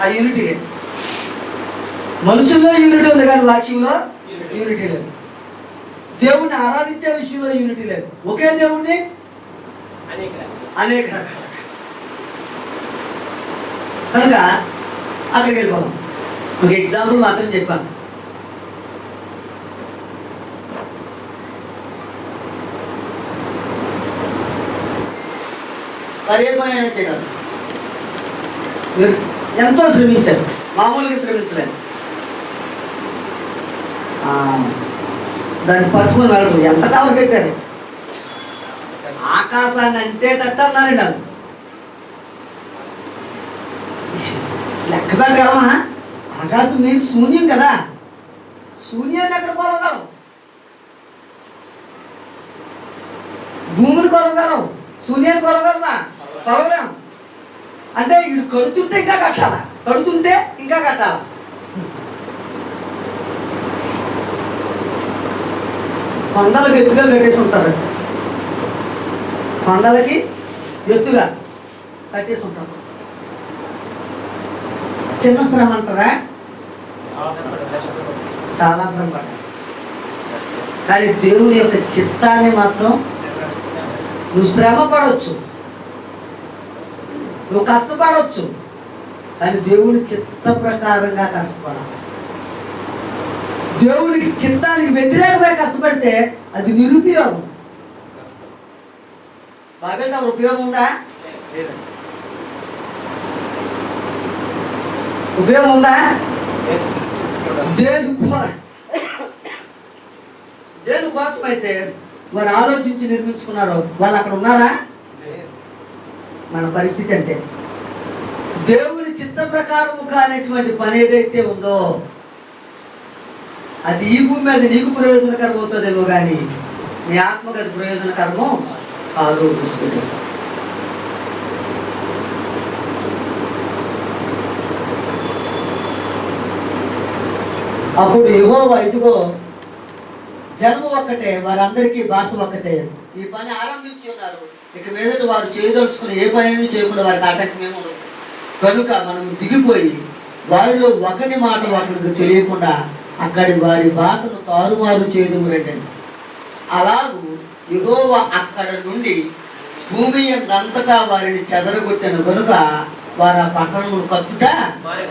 ఆ యూనిటీ లేదు. మనుషుల్లో యూనిటీ ఉంది కానీ వాక్యంలో యూనిటీ లేదు. దేవుణ్ణి ఆరాధించే విషయంలో యూనిటీ లేదు. ఒకే దేవుణ్ణి అనేక రకాల. కనుక అక్కడికి వెళ్ళిపోదాం. ఒక ఎగ్జాంపుల్ మాత్రం చెప్పాను. అదే పని అయినా చేయగలరు. మీరు ఎంతో శ్రమించారు, మామూలుగా శ్రమించలేదు. దాన్ని పట్టుకొని వెళ్ళడం ఎంత టవర్ కట్టారు, ఆకాశాన్ని అంటేటట్టు అన్నారండి. అది లెక్క పెట్టగలమా? ఆకాశం నేను శూన్యం కదా, శూన్యాన్ని ఎక్కడ కొలవగలం? భూమిని కొలవగలం, శూన్యాన్ని కొలవగలమా? కొలవలేం. అంటే ఇది కడుతుంటే ఇంకా కట్టాలా, కడుతుంటే ఇంకా కట్టాలా. కొండలకు ఎత్తుగా కట్టేసి ఉంటారు. అది కొండలకి ఎత్తుగా కట్టేసి ఉంటారు. చిన్న శ్రమ అంటారా? చాలా శ్రమ పడ్డారు. కానీ దేవుని యొక్క చిత్తాన్ని మాత్రం నువ్వు శ్రమ పడవచ్చు, నువ్వు కష్టపడవచ్చు, కానీ దేవుని చిత్త ప్రకారంగా కష్టపడాలి. దేవునికి చిత్తానికి వ్యతిరేకమై కష్టపడితే అది నిరుపయోగం. బాబేట ఉపయోగం ఉందా? ఉపయోగం ఉందా? దేనికోసం అయితే వారు ఆలోచించి నిర్మించుకున్నారో వాళ్ళు అక్కడ ఉన్నారా? మన పరిస్థితి అంటే దేవుని చిత్త ప్రకారము కానిటువంటి పని ఏదైతే ఉందో అది ఈ భూమి మీద నీకు ప్రయోజనకరం అవుతుందేమో కానీ నీ ఆత్మకు అది ప్రయోజనకరమో కాదు. అప్పుడు యెహోవా ఇదిగో జనము ఒక్కటే, వారందరికీ భాష ఒక్కటే, ఈ పని ఆరంభించి ఉన్నారు, ఇక మీదట వారు చేయదలుచుకుని ఏ పనిని చేయకుండా వారికి ఆటంకమేమి ఉండదు. కనుక మనం దిగిపోయి వారిలో ఒకటి మాట ఒకరికి తెలియకుండా అక్కడి వారి భాషను తారుమారు చేయడం రండి. అలాగూ యెహోవా అక్కడ నుండి భూమి అంతటా వారిని చెదరగొట్టాను కనుక వారు ఆ పట్టణమును కట్టుట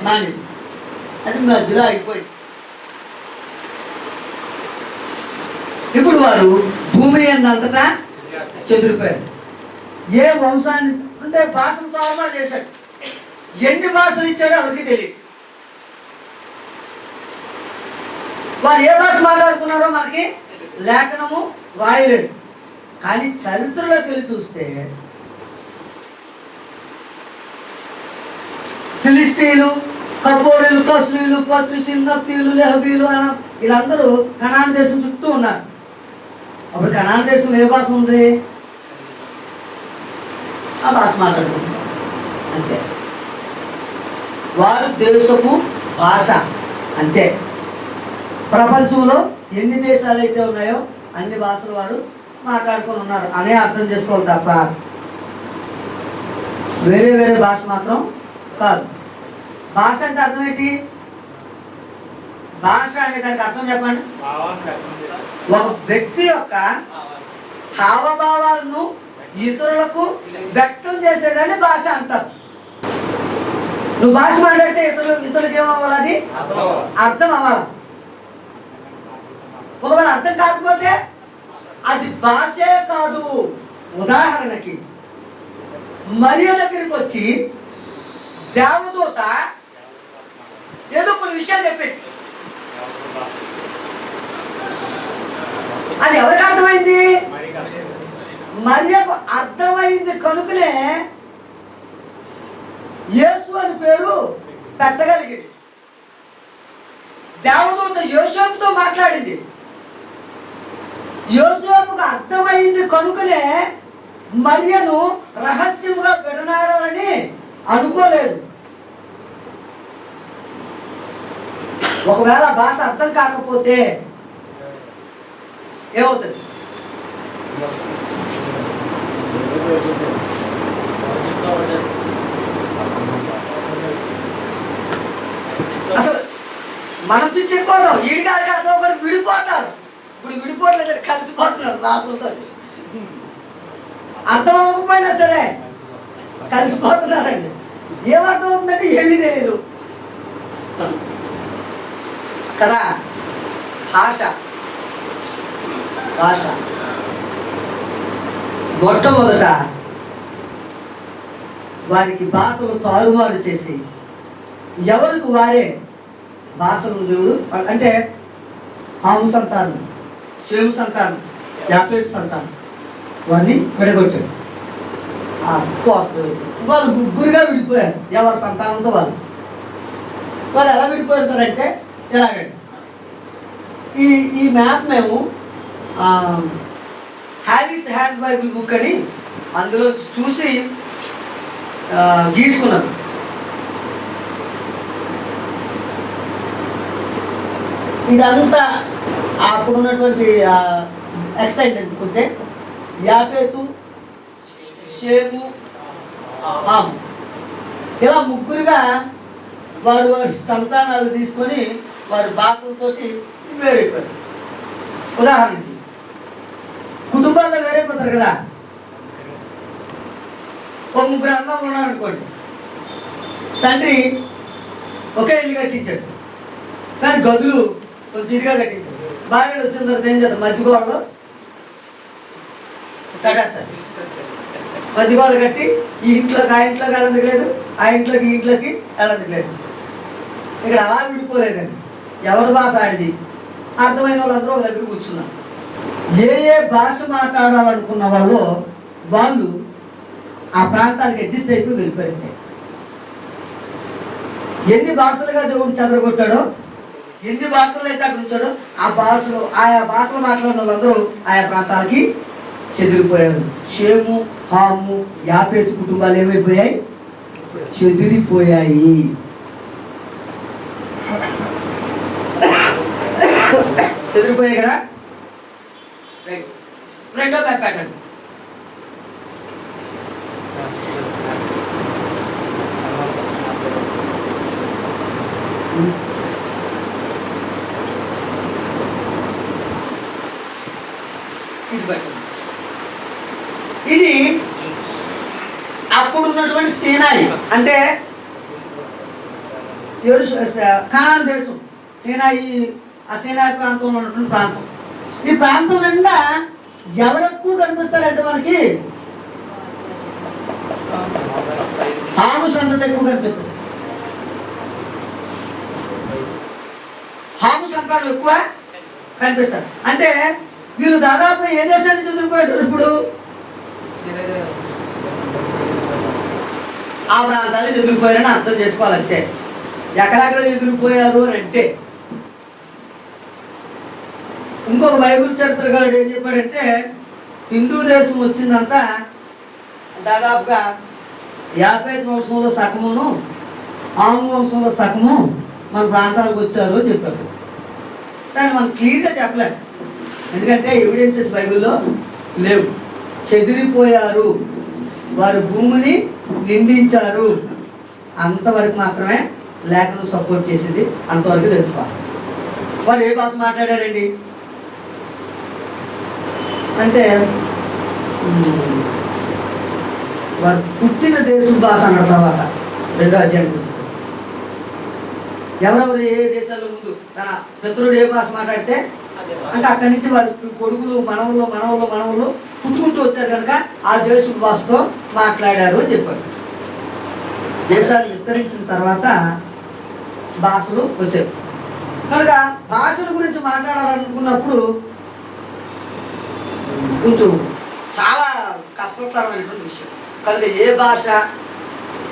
మానింది. అది మధ్యలో అయిపోయింది. ఇప్పుడు వారు భూమి అంతటా చెదిరిపోయారు. ఏ వంశాన్ని అంటే భాషను తారుమారు చేశాడు. ఎన్ని భాషలు ఇచ్చాడో ఎవరికి తెలియదు. వారు ఏ భాష మాట్లాడుకున్నారో మనకి లేఖనము రాయలేదు. కానీ చరిత్రలోకి వెళ్ళి చూస్తే ఫిలిస్తీన్లు, కపోరీలు, కస్రీలు, పత్రిసీలు, నప్తీలు, లెహబీలు అన్న వీళ్ళందరూ కనాన్ దేశం చుట్టూ ఉన్నారు. అప్పుడు కనాన్ దేశంలో ఏ భాష ఉంది? ఆ భాష మాట్లాడుకుంటున్నారు అంతే. వారు దేశపు భాష అంతే. ప్రపంచంలో ఎన్ని దేశాలు అయితే ఉన్నాయో అన్ని భాషలు వారు మాట్లాడుకొని ఉన్నారు అనే అర్థం చేసుకోవాలి తప్ప వేరే వేరే భాష మాత్రం కాదు. భాష అంటే అర్థం ఏంటి? భాష అనే దానికి అర్థం చెప్పండి. ఒక వ్యక్తి యొక్క హావభావాలను ఇతరులకు వ్యక్తం చేసేదాన్ని భాష అంటారు. నువ్వు భాష మాట్లాడితే ఇతరులకు ఏమవ్వాలి? అది అర్థం అవ్వాలి. ఒకవేళ అర్థం కాకపోతే అది భాషే కాదు. ఉదాహరణకి మరియ దగ్గరికి వచ్చి దేవదూత ఏదో కొన్ని విషయాలు చెప్పింది. అది ఎవరికి అర్థమైంది? మరియకు అర్థమైంది కనుకనే యేసు అని పేరు పెట్టగలిగింది. దేవదూత యోసేపుతో మాట్లాడింది. యోసేపుకు అర్థమైంది కనుకనే మరియను రహస్యముగా విడనాడాలని అనుకోలేదు. ఒకవేళ భాష అర్థం కాకపోతే ఏమవుతుంది? అసలు మనం పిచ్చిపోతాం. ఈడిగాడికి అర్థం ఒకరికి విడిపోతారు. ఇప్పుడు విడిపోవట్లేదు, కలిసిపోతున్నారు భాషలతో. అర్థం అవ్వకపోయినా సరే కలిసిపోతున్నారండి. ఏమర్థం అవుతుందంటే ఏమీ తెలియదు కదా. భాష భాష మొట్టమొదట వారికి భాషలు తారుమారు చేసి ఎవరికి వారే భాషలు దేవుడు అంటే హాము సంతానం, షేము సంతానం, యాపేతు సంతానం వారిని విడగొట్టాడు. కోస్త వేసి వాళ్ళు గురిగా విడిపోయారు. ఎవరి సంతానంతో వాళ్ళు ఎలా విడిపోతారంటే ఎలాగండి? ఈ మ్యాప్ మేము హ్యారీస్ హ్యాండ్ బైబిల్ బుక్ అని అందులో చూసి గీసుకున్నాను. ఇదంతా అప్పుడున్నటువంటి ఎక్స్టెండ్ అనుకుంటే యాపేతు, షేము, హాము, ఇలా ముగ్గురుగా వారు వారి సంతానాలు తీసుకొని వారి భాషలతోటి వేరైపోయారు. ఉదాహరణకి కుటుంబాల్లో వేరైపోతారు కదా. ఒక ముగ్గురు అన్నదమ్ములు ఉన్నారనుకోండి, తండ్రి ఒకే ఇల్లు కట్టించాడు, కానీ గదులు కొంచెం ఇదిగా కట్టించాడు. భార్యలు వచ్చిన తర్వాత ఏం చేస్తారు, మధ్యగోడలు కట్టేస్తారు. మధ్యగోడలు కట్టి ఈ ఇంట్లోకి ఆ ఇంట్లోకి వెళ్ళడానికి లేదు, ఆ ఇంట్లోకి ఈ ఇంట్లోకి వెళ్ళడానికి లేదు. ఇక్కడ అలా విడిపోలేదండి. ఎవరి భాష ఆడిది, అర్థమైన వాళ్ళందరూ ఒక దగ్గర కూర్చున్నారు. ఏ భాష మాట్లాడాలనుకున్న వాళ్ళు ఆ ప్రాంతానికి అడ్జస్ట్ అయిపోయి వెళ్ళిపోయింది. ఎన్ని భాషలుగా దేవుడు చెదరగొట్టాడో, ఎన్ని భాషలు అయితే అక్కడ ఉంచాడో ఆయా భాషలు మాట్లాడిన వాళ్ళందరూ ఆయా ప్రాంతాలకి చెదిరిపోయారు. షేము, హాము, యాపేతు కుటుంబాలు ఏమైపోయాయి, చెదిరిపోయాయి. చెదిరిపోయాయి కదా. రెండో మ్యాప్ పెట్టండి. ఇది అప్పుడు ఉన్నటువంటి సీనాయి, అంటే కనాను దేశం. సీనాయి, ఆ సీనాయి ప్రాంతంలో ఉన్నటువంటి ప్రాంతం. ఈ ప్రాంతం నిండా ఎవరు ఎక్కువ కనిపిస్తారంటే మనకి హాము సంతతి ఎక్కువ కనిపిస్తుంది. హాము సంతానం ఎక్కువ కనిపిస్తారు. అంటే వీళ్ళు దాదాపు ఏ దేశాన్ని చదువుకోయారు, ఇప్పుడు ఆ ప్రాంతాలు ఎదురుపోయారని అర్థం చేసుకోవాలంతే. ఎక్కడెక్కడ ఎదురుపోయారు అని అంటే, ఇంకొక బైబిల్ చరిత్రకారుడు ఏం చెప్పాడంటే, హిందూ దేశం వచ్చిందంతా దాదాపుగా 50 వంశంలో సగమును, హాము వంశంలో సగము మన ప్రాంతాలకు వచ్చారు అని చెప్పారు. దాన్ని మనం క్లియర్గా చెప్పలేదు, ఎందుకంటే ఎవిడెన్సెస్ బైబిల్లో లేవు. చెదిరిపోయారు, వారు భూమిని నిందించారు, అంతవరకు మాత్రమే లేఖను సపోర్ట్ చేసింది, అంతవరకు తెలుసుకోవాలి. వారు ఏ భాష మాట్లాడారండి అంటే, వారు పుట్టిన దేశం భాష అన్న తర్వాత రెండో అధ్యాయానికి వచ్చేసారు. ఎవరెవరు ఏ దేశాల్లో ముందు తన పితరుడు ఏ భాష మాట్లాడితే అంటే అక్కడి నుంచి వారి కొడుకులు మనవులు పుట్టుకుంటూ వచ్చారు కనుక ఆ దేశం భాషతో మాట్లాడారు అని చెప్పాడు. దేశాలు విస్తరించిన తర్వాత భాషలు వచ్చాయి కనుక భాషల గురించి మాట్లాడాలనుకున్నప్పుడు కొంచెం చాలా కష్టతరమైనటువంటి విషయం కనుక ఏ భాష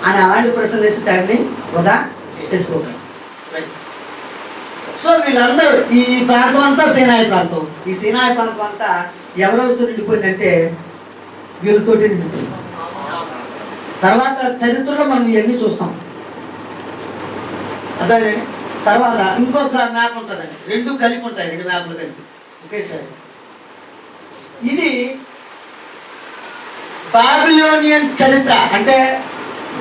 అని అలాంటి ప్రశ్నలు వేసే టైంని వృధా చేసుకోకండి. సో వీళ్ళందరూ ఈ ప్రాంతం అంతా సీనాయి ప్రాంతం. ఈ సీనాయి ప్రాంతం అంతా ఎవరెవరితో నిండిపోయిందంటే వీళ్ళతోటి నిండిపోయింది. తర్వాత చరిత్రలో మనం ఇవన్నీ చూస్తాం. అదే తర్వాత ఇంకొక మ్యాప్ ఉంటుందండి, రెండు కలిపి ఉంటాయి, రెండు మ్యాప్లు కలిపి ఒకేసారి. ఇది బాబిలోనియన్ చరిత్ర. అంటే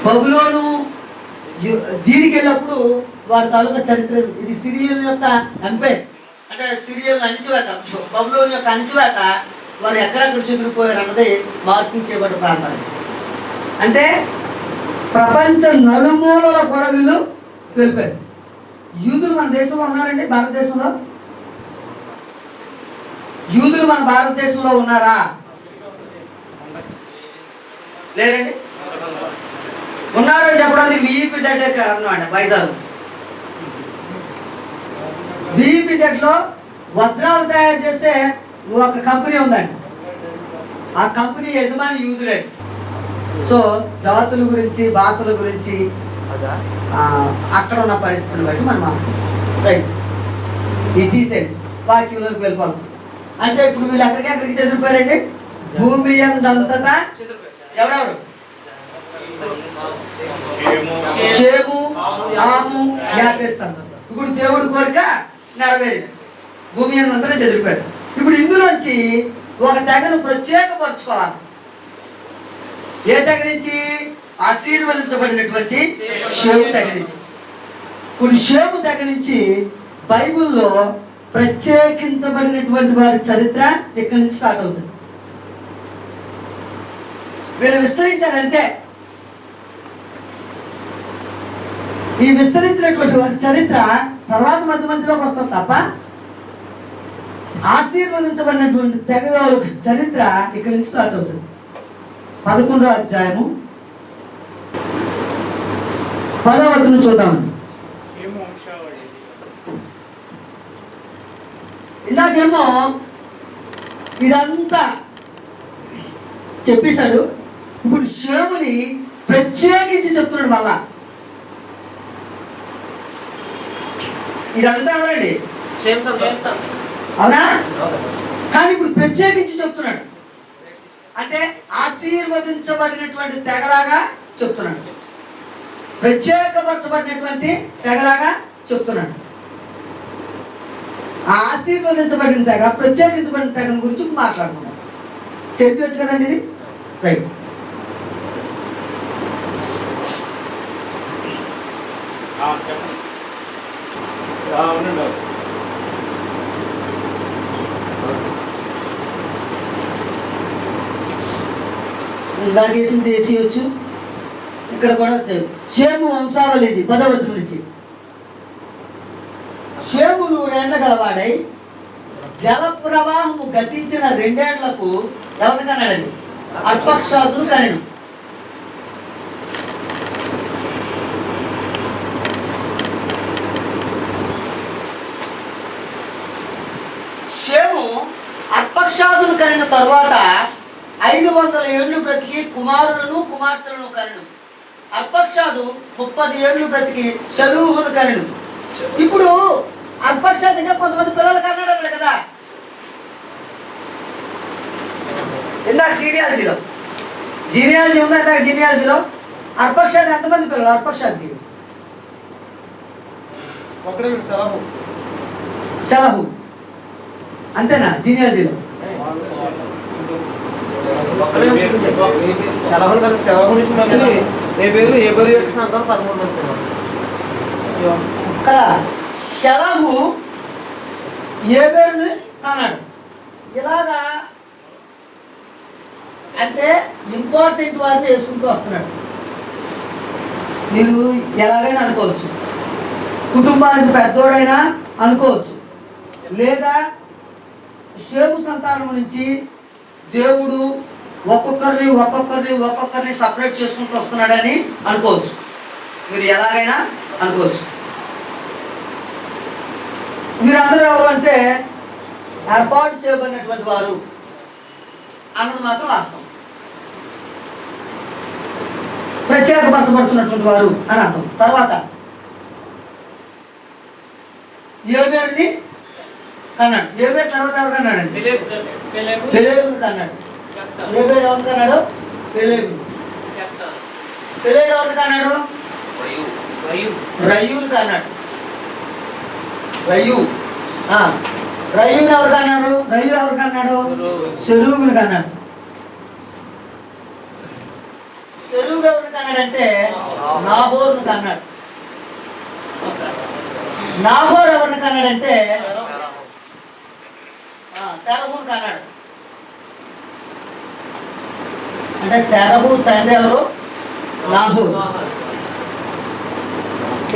బబులోను దీనికి వెళ్ళినప్పుడు వారి తాలూకా చరిత్ర. ఇది సిరియల్ యొక్క ఎంపైర్, అంటే సిరియల్ అణిచివేత, బబులోని యొక్క అణిచివేత. వారు ఎక్కడెక్కడ చెదిరిపోయారు అన్నది మార్కింగ్ చేయబడ్డ ప్రాంతాలు. అంటే ప్రపంచ నలుమూలలో కూడా వీళ్ళు వెళ్ళిపోయారు. యూదులు మన దేశంలో ఉన్నారండి, భారతదేశంలో యూదులు మన భారతదేశంలో ఉన్నారా? లేరండి. ఉన్నారు అని చెప్పడానికి VEPZ అన్నమాట. వైజాగ్ VEPZ లో వజ్రాలు తయారు చేసే ఒక కంపెనీ ఉందండి. ఆ కంపెనీ యజమాని యూదులే. సో జాతుల గురించి, భాషల గురించి, అక్కడ ఉన్న పరిస్థితులను బట్టి మనం రైట్ ఇది తీసేయండి, వాక్యంలోకి వెళ్ళిపోతాం. అంటే ఇప్పుడు వీళ్ళు ఎక్కడికి చెదిరిపోయారండి? భూమి అంతటా ఎవరెవరు? షేము, హాము, యాపెతు సంతానం. ఇప్పుడు దేవుడి కోరిక నెరవేరింది, భూమి అంతటా చెదిరిపోయారు. ఇప్పుడు ఇందులోంచి ఒక తెగను ప్రత్యేకపరచుకోవాలి. ఏ తెగ నుంచి? ఆశీర్వదించబడినటువంటి షేము తెగ నుంచి. ఇప్పుడు షేము తెగ నుంచి బైబిల్లో ప్రత్యేకించబడినటువంటి వారి చరిత్ర ఇక్కడి నుంచి స్టార్ట్ అవుతుంది. వీళ్ళు విస్తరించారంతే. ఈ విస్తరించినటువంటి వారి చరిత్ర తర్వాత మధ్య మధ్యలోకి వస్తుంది తప్ప ఆశీర్వదించబడినటువంటి తెగ చరిత్ర ఇక్కడి నుంచి స్టార్ట్ అవుతుంది. 11వ అధ్యాయము 10వ వచనం చూద్దామండి. ఇందాకేమో ఇదంతా చెప్పేశాడు. ఇప్పుడు షేముని ప్రత్యేకించి చెప్తున్నాడు మళ్ళా. ఇదంతా ఎవరండి? అవునా? కానీ ఇప్పుడు ప్రత్యేకించి చెప్తున్నాడు. అంటే ఆశీర్వదించబడినటువంటి తెగలాగా చెప్తున్నాడు. ప్రత్యేకపరచబడినటువంటి తెగలాగా చెప్తున్నాడు. ఆ ఆశీర్వదించబడిన తెగ, ప్రత్యేకించబడిన తెగ గురించి మాట్లాడుకున్నాం. చెప్పవచ్చు కదండి ఇది. రైట్. ఇలాగేసింది వేసేయచ్చు. ఇక్కడ కూడా షేము వంశావళి ఇది 10వ వచనం నుంచి. షేము 100 ఏళ్ల గలవాడై జల ప్రవాహము గతించిన 2 ఏళ్లకు ఎవరు కన్నాడండి? అర్పక్షాదులు కనెను. షేము అర్పక్షాదులు కనిన తరువాత 500 ఏళ్ళు బ్రతికి కుమారులను కుమార్తెలను కనెను. అర్పక్షాదు 30 ఏళ్ళు బ్రతికి షలూహును కనెను. ఇప్పుడు అర్పక్షాద్ ఇంకా కొంతమంది పిల్లలు కన్నాడు అన్నాడు కదా ఇందాక జీనియాలజీ ఉందా? ఇందాక జీనియాలజీలో అర్పక్షాద్ ఎంతమంది పిల్లలు? అర్పక్షాద్కి షలహు అంతేనా? జీనియాలజీలో షలహు ఏబేరుని కన్నాడు. ఇలాగా అంటే ఇంపార్టెంట్ వారిని వేసుకుంటూ వస్తున్నాడు. మీరు ఎలాగైనా అనుకోవచ్చు, కుటుంబానికి పెద్దోడైనా అనుకోవచ్చు, లేదా షేము సంతానం నుంచి దేవుడు ఒక్కొక్కరిని సపరేట్ చేసుకుంటూ వస్తున్నాడని అనుకోవచ్చు. మీరు ఎలాగైనా అనుకోవచ్చు. వీరందరూ ఎవరు అంటే ఏర్పాటు చేయబడినటువంటి వారు అన్నది మాత్రం వాస్తవం. ప్రత్యేకపరచబడుతున్నటువంటి వారు అని అర్థం. తర్వాత ఏబేరుని కన్నాడు. ఏబేరు తర్వాత ఎవరు కన్నాడండి? పెలేగుని కన్నాడు. ఏబేరు ఎవరు కన్నాడు? పెలేగుని. పెలేగు ఎవరు కన్నాడు? రయ్యూని కన్నాడు. రయ్యూని ఎవరు కన్నాడు? రయ్యూ ఎవరు కన్నాడు? సెరూగుని కన్నాడు. సెరూగు ఎవరిని కన్నాడంటే నాహోరుని కన్నాడు. నాహోరు ఎవరిని కన్నాడంటే తెరహుని కన్నాడు. అంటే తెరహు తండ్రి ఎవరు? నాహోరు.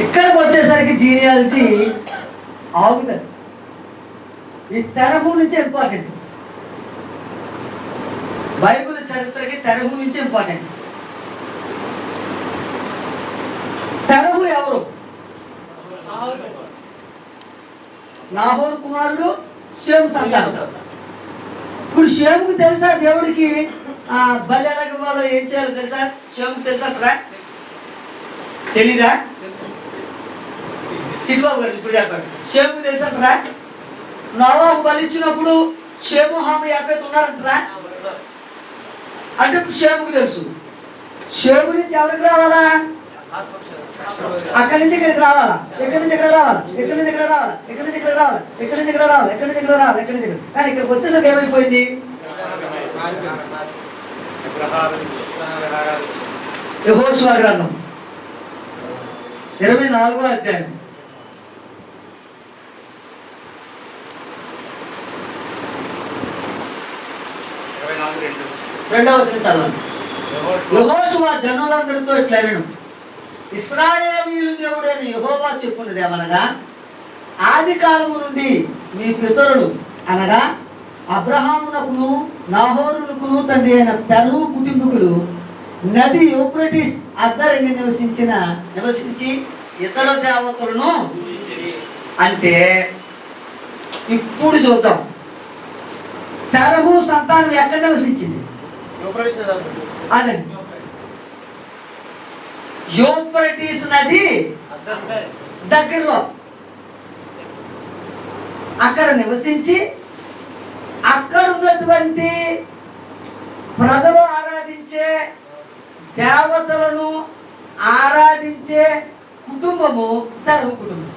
ఇక్కడికి వచ్చేసరికి జీనియాలజీ ఆగుతుంది. ఈ తెరహు నుంచి ఇంపార్టెంట్. బైబిల్ చరిత్రకి తెరహు నుంచి ఇంపార్టెంట్. తెరహు ఎవరు? నాహోరు కుమారుడు, షేము సంతానం. ఇప్పుడు షేముకు తెలుసా దేవుడికి బలి ఎలాగ ఇవ్వాలో ఏం చేయాలో తెలుసా? షేముకు తెలుసంటారా? తెలీదా? చిట్టుబాబు గారు ఇప్పుడు చెప్పండి. షేముకు తెలుసంటారా? నోవాహు బలిచ్చినప్పుడు షేము హాము యాపేత్ ఉన్నారంటారా? అంటే ఇప్పుడు షేముకు తెలుసు. షేము నుంచి ఎవరికి రావాలా? అక్కడి నుంచి ఇక్కడికి రావాలా, ఎక్కడి నుంచి ఇక్కడ రావాలా, ఎక్కడి నుంచి ఇక్కడ రావాలా, ఎక్కడి నుంచి ఇక్కడ రావాలా, ఎక్కడి నుంచి ఇక్కడ రావాలా, ఎక్కడి నుంచి ఇక్కడ రావాలా, ఎక్కడి నుంచి ఇక్కడ. కానీ ఇక్కడికి వచ్చేసరికి ఏమైపోయింది? యెహోషువ గ్రంథం 24వ అధ్యాయం 2వ వచనం చదవండి. యెహోషువ జనులందరితో ఇట్లనెను, ఇశ్రాయేలీయుల దేవుడైన యెహోవా చెప్పున్నది ఏమనగా, ఆది కాలము నుండి మీ పితరులు అనగా అబ్రహామునకును నాహోరునకును తండ్రి అయిన తెరువు కుటుంబీకులు నది యూఫ్రటీస్ అద్దరిని నివసించి ఇతర దేవతలను అంటే ఇప్పుడు చూద్దాం. తెరహు సంతానం ఎక్కడ నివసించింది? అదండి, యూఫ్రటీస్ నది దగ్గరలో అక్కడ నివసించి అక్కడ ఉన్నటువంటి ప్రజలు ఆరాధించే దేవతలను ఆరాధించే కుటుంబము తెరహు కుటుంబం.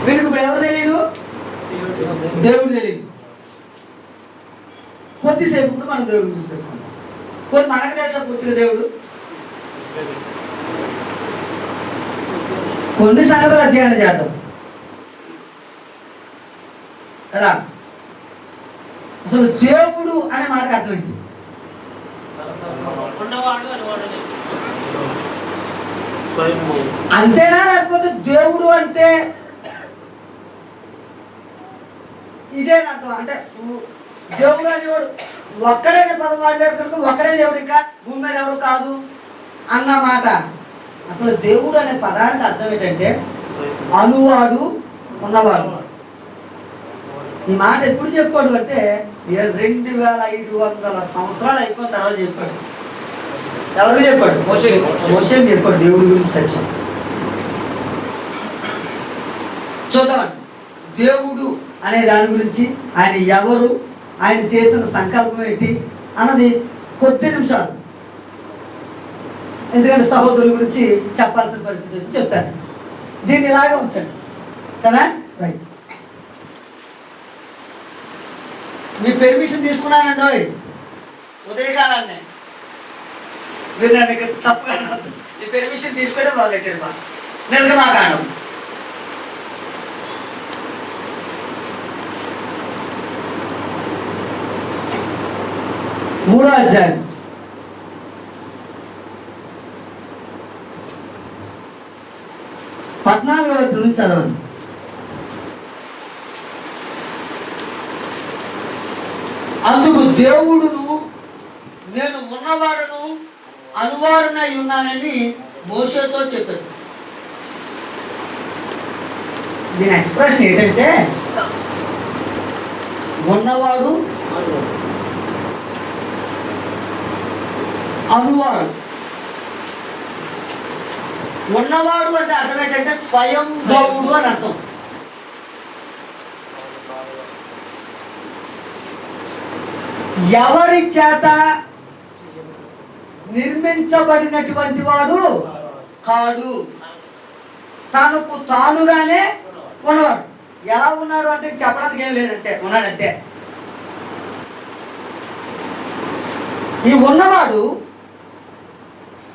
వీళ్ళకి ఇప్పుడు ఎవరు తెలియదు? దేవుడు తెలియదు. కొద్దిసేపు ఇప్పుడు మనం దేవుడు గురించి తెలుసుకుంటాం. కొన్ని మనకు తెలుసా పూర్తిగా దేవుడు? కొన్ని సంగతులు అధ్యయనం చేద్దాం కదా. అసలు దేవుడు అనే మాటకు అర్థం ఏంటి? అంతేనా, లేకపోతే దేవుడు అంటే ఇదేనా అర్థం? అంటే దేవుడు అనేవాడు ఒక్కడే పదం వాడారు కనుక ఒక్కడే దేవుడు, ఇంకా భూమి మీద ఎవరు కాదు అన్న మాట. అసలు దేవుడు అనే పదానికి అర్థం ఏంటంటే అనువాడు, ఉన్నవాడు. ఈ మాట ఎప్పుడు చెప్పాడు అంటే 2500 సంవత్సరాలు అయిపోయిన తర్వాత చెప్పాడు. ఎవరికి చెప్పాడు? మోషేకి చెప్పాడు దేవుడి గురించి సత్యం. చూద్దామండి దేవుడు అనే దాని గురించి, ఆయన ఎవరు, ఆయన చేసిన సంకల్పం ఏంటి అన్నది కొద్ది నిమిషాలు, ఎందుకంటే సహోదరుల గురించి చెప్పాల్సిన పరిస్థితి చెప్తాను. దీన్ని ఇలాగే ఉంచండి కదా. రైట్, మీ పెర్మిషన్ తీసుకున్నానండి ఉదయకాలాన్ని. మీరు నన్ను తప్పుగా అనవద్దు. మీ పెర్మిషన్ తీసుకునే మొదలెట్టారు బా నిర్గమాకాండం 3వ అధ్యాయం 14వ వచనం నుంచి చదవండి. అందుకు దేవుడును నేను ఉన్నవాడును అనువాడునై ఉన్నానని మోషేతో చెప్పాడు. దీని ఎక్స్ప్రెషన్ ఏంటంటే ఉన్నవాడు అనువాడు. ఉన్నవాడు అంటే అర్థం ఏంటంటే స్వయం దేవుడు అని అర్థం. ఎవరి చేత నిర్మించబడినటువంటి వాడు కాడు, తనకు తానుగానే ఉన్నవాడు. ఎలా ఉన్నాడు అంటే చెప్పడానికి ఏం లేదంతే, ఉన్నాడంతే. ఈ ఉన్నవాడు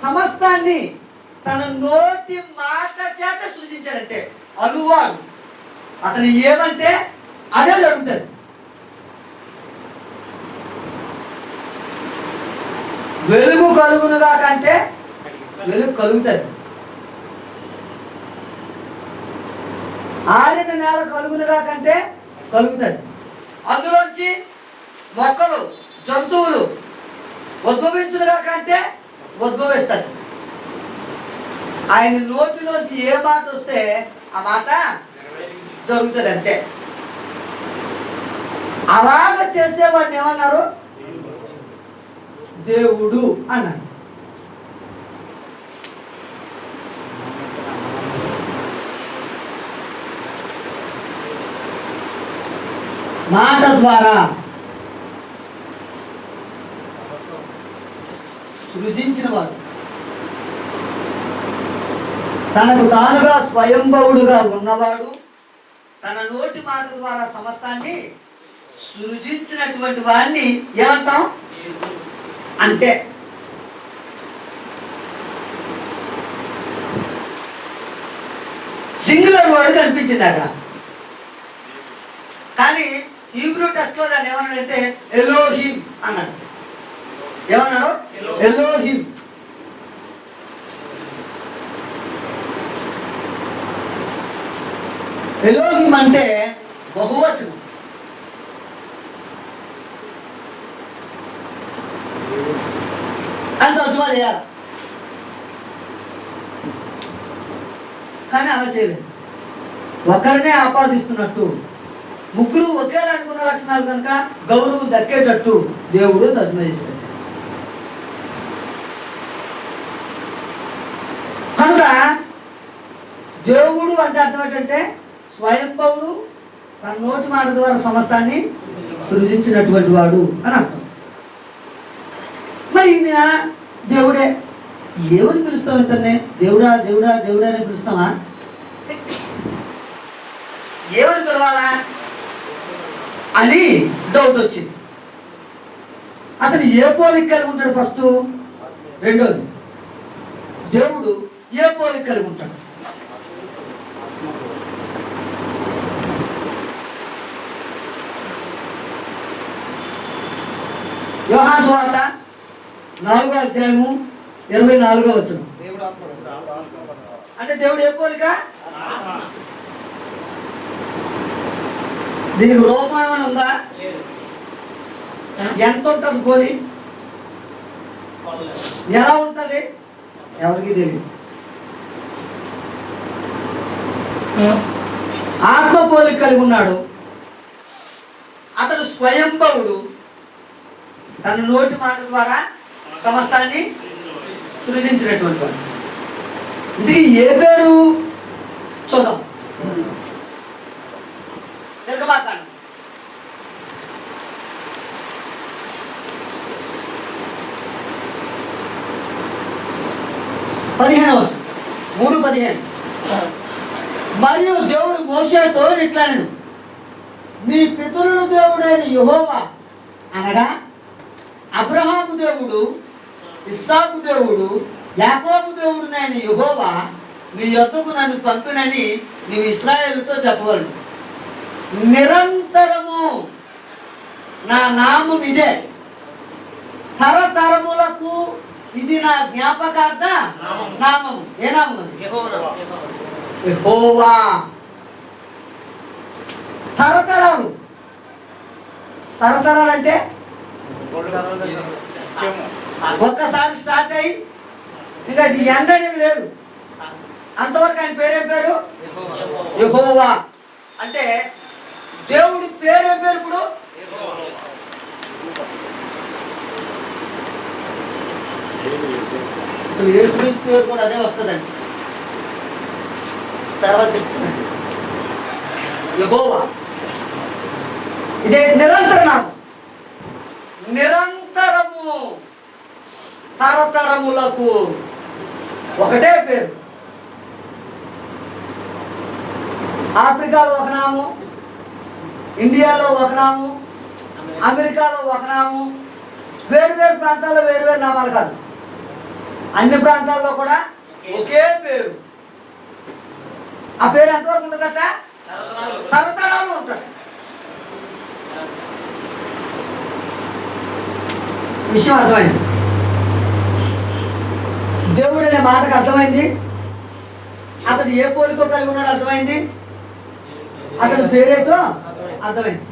సమస్తాన్ని తన నోటి మాట చేత సృజించాడంతే. అనువాడు అతను ఏమంటే అదే జరుగుతుంది. వెలుగు కలుగునుగా కంటే వెలుగు కలుగుతుంది, ఆరిన నేల కలుగునుగా కంటే కలుగుతుంది, అందులోంచి మొక్కలు జంతువులు ఉద్భవించునుగా కంటే ఉద్భవిస్తారు. ఆయన నోటిలోంచి ఏ మాట వస్తే ఆ మాట జరుగుతుంది అంతే. అలాగ చేసేవాడిని ఏమన్నారు? దేవుడు అన్నాడు. మాట ద్వారా సృజించినవాడు, తనకు తానుగా స్వయంభవుడుగా ఉన్నవాడు, తన నోటి మాట ద్వారా సమస్తాన్ని సృజించినటువంటి వాడిని ఏమంటాం? అంతే. సింగులర్ వర్డ్ కనిపించింది అక్కడ. కానీ హీబ్రూ టెస్ట్లో దాన్ని ఏమన్నాడంటే ఎలోహిం అన్నాడు. ఏమన్నాడు? ఎలోహిం. ఎలోహిం అంటే బహువచనం. అని తర్జుమా చేయాలి. కానీ అలా చేయలేదు. ఒకరినే ఆపాదిస్తున్నట్టు, ముగ్గురు ఒకేలాంటి గుణ లక్షణాలు కనుక గౌరవం దక్కేటట్టు దేవుడు తర్జుమా చేశాడు. కనుక దేవుడు అంటే అర్థం ఏంటంటే స్వయంభవుడు, తన నోటి మాట ద్వారా సమస్తాన్ని సృజించినటువంటి వాడు అని అర్థం. మరి ఈయన దేవుడే. ఏమని పిలుస్తాం ఇతన్నే? దేవుడా దేవుడా దేవుడా అని పిలుస్తామా? ఏమని పిలవాలా అని డౌట్ వచ్చింది. అతను ఏ పోలిక కలిగి ఉంటాడు? ఫస్ట్. రెండోది, దేవుడు ఏ పోలిక కలిగి ఉంటాడు? యోహాను సువార్త 4వ అధ్యాయము 24వ వచనం. అంటే దేవుడు ఏ పోలిక? దీనికి రూపం ఏమైనా ఉందా? ఎంత ఉంటుంది పోలి? ఎలా ఉంటుంది? ఎవరికి తెలియదు. ఆత్మ పోలిక కలిగి ఉన్నాడు. అతడు స్వయంభవుడు, తన నోటి మాట ద్వారా సమస్తాన్ని సృజించినటువంటి వాడు. ఇది ఏ పేరు చూద్దాం. నిర్గమాకాండం 15వ వచనం, 3:15. మరియు దేవుడు మోషేతో ఇట్లనెను, నీ పితరుల దేవుడైన యెహోవా అనగా అబ్రహాము దేవుడు, ఇస్సాకు దేవుడు, యాకోబు దేవుడు నేను యెహోవా నీ యొద్దకు నన్ను పంపినని నీవు ఇశ్రాయేలుతో చెప్పవలను. నిరంతరము నా నామం ఇదే, తరతరములకు ఇది నా జ్ఞాపకార్థ నామము. ఏ నామం అది? యెహోవా. తరతరాలు. తరతరాలు అంటే ఒక్కసారి స్టార్ట్ అయ్యి ఇంకా అది ఎండ్ అనేది లేదు. అంతవరకు ఆయన పేరేం పేరు? యెహోవా. అంటే దేవుడి పేరేం పేరు? ఇప్పుడు అసలు యేసుక్రీస్తు పేరు కూడా అదే వస్తుందండి. తర్వాత చెప్తున్నాను. యెహోవా ఇదే నిరంతర నామం. నిరంతరము, తరతరములకు ఒకటే పేరు. ఆఫ్రికాలో ఒక నామం, ఇండియాలో ఒక నామం, అమెరికాలో ఒక నామం, వేరు వేరు ప్రాంతాల్లో వేరు వేరు నామాలు కాదు, అన్ని ప్రాంతాల్లో కూడా ఒకే పేరు. ఆ పేరు ఎంతవరకు ఉంటుందట? తరతరాలు ఉంటుంది. విషయం అర్థమైంది. దేవుడు అనే మాటకు అర్థమైంది. అతడు ఏ పోలికో కలిగి ఉన్నాడు అర్థమైంది. అతని పేరేటో అర్థమైంది.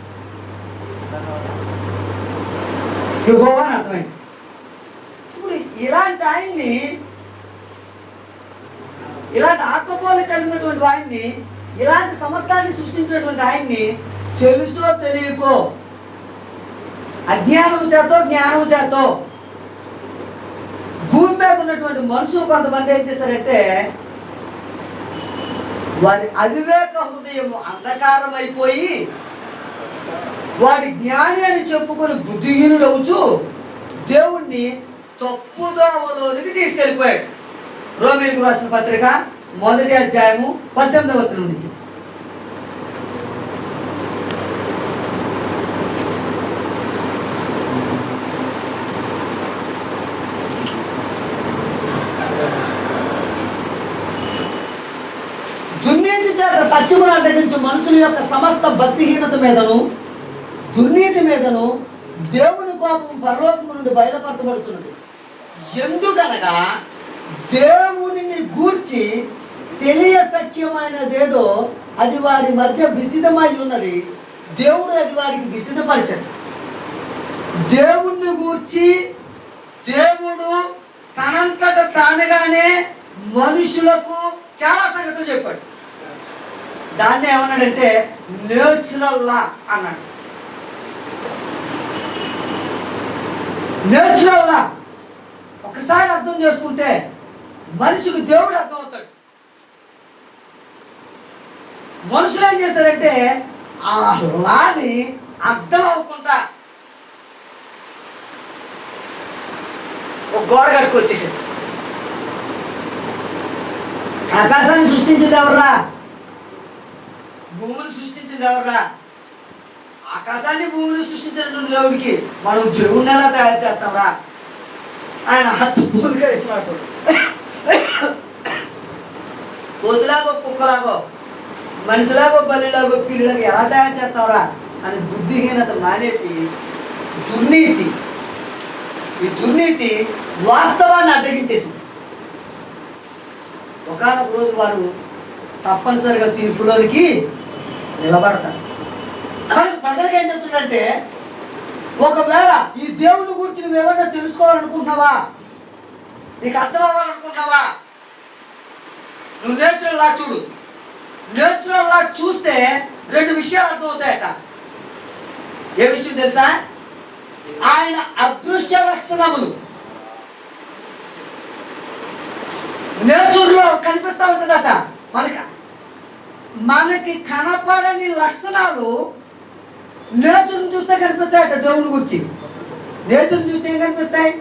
యెహోవా అని అర్థమైంది. ఇప్పుడు ఇలాంటి ఆయన్ని, ఇలాంటి ఆత్మపోలిక కలిగినటువంటి ఆయన్ని, ఇలాంటి సమస్తాన్ని సృష్టించినటువంటి ఆయన్ని తెలుసో తెలియకో, అజ్ఞానం చేతో జ్ఞానం చేతో భూమి మీద ఉన్నటువంటి మనుషులు కొంతమంది ఏం చేశారంటే వారి అవివేక హృదయము అంధకారం అయిపోయి వాడి జ్ఞాని అని చెప్పుకొని బుద్ధిహీనుడవుచు దేవుణ్ణి తప్పుదోవలోనికి తీసుకెళ్ళిపోయాడు. రోమీయులకు రాసిన పత్రిక 1వ అధ్యాయము 18వ వచనం నుంచి. దుర్నీతి చేత సత్యమును అడ్డగించు మనుషుల యొక్క సమస్త భక్తిహీనత మీదను దుర్నీతి మీదను దేవుని కోపం పరలోకము నుండి బయలుపరచబడుతున్నది. ఎందుకనగా దేవునిని గూర్చి తెలియసఖ్యమైనదేదో అది వారి మధ్య విసిదమై ఉన్నది, దేవుడు అది వారికి విసిదపరిచాడు. దేవుణ్ణి గూర్చి దేవుడు తనంతట తానుగానే మనుషులకు చాలా సంగతులు చెప్పాడు. దాన్ని ఏమన్నాడంటే నేచురల్ లా అన్నాడు. నేచురల్ లా ఒకసారి అర్థం చేసుకుంటే మనిషికి దేవుడు అర్థమవుతాడు. మనుషులు ఏం చేశారంటే ఆ లాని అర్థం అవ్వకుండా ఒక గోడ కట్టుకొచ్చేసాడు. ఆకాశాన్ని సృష్టించింది ఎవర్రా? భూమిని సృష్టించింది ఎవర్రా? ఆకాశాన్ని భూమిని సృష్టించినటువంటి దేవుడికి మనం దేవుణ్ణి ఎలా తయారు చేస్తాంరా? ఆయన పూలుగా ఇస్తున్నాడు. కోతులాగో కుక్కలాగో మనిషిలాగో బల్లిలాగో పిల్లిలాగో ఎలా తయారు చేస్తాంరా అని బుద్ధిహీనత మానేసి ఈ దుర్నీతి వాస్తవాన్ని అడ్డగించేసింది. ఒకనొక రోజు వారు తప్పనిసరిగా తీర్పులోనికి నిలబడతారు. కానీ ప్రజలకు ఏం చెప్తుందంటే, ఒకవేళ ఈ దేవుని గురించి నువ్వేమన్నా తెలుసుకోవాలనుకుంటున్నావా, నీకు అర్థం అవ్వాలనుకుంటున్నావా, నువ్వు నేచురల్ లా చూడు. నేచురల్ లా చూస్తే 2 విషయాలు అర్థమవుతాయట. ఏ విషయం తెలుసా? ఆయన అదృశ్య లక్షణములు నేచర్లో కనిపిస్తూ ఉంటుందట. మనకి కనపడని లక్షణాలు నేచర్ని చూస్తే కనిపిస్తాయట. దేవుడి గురించి నేచర్ని చూస్తే ఏం కనిపిస్తాయి?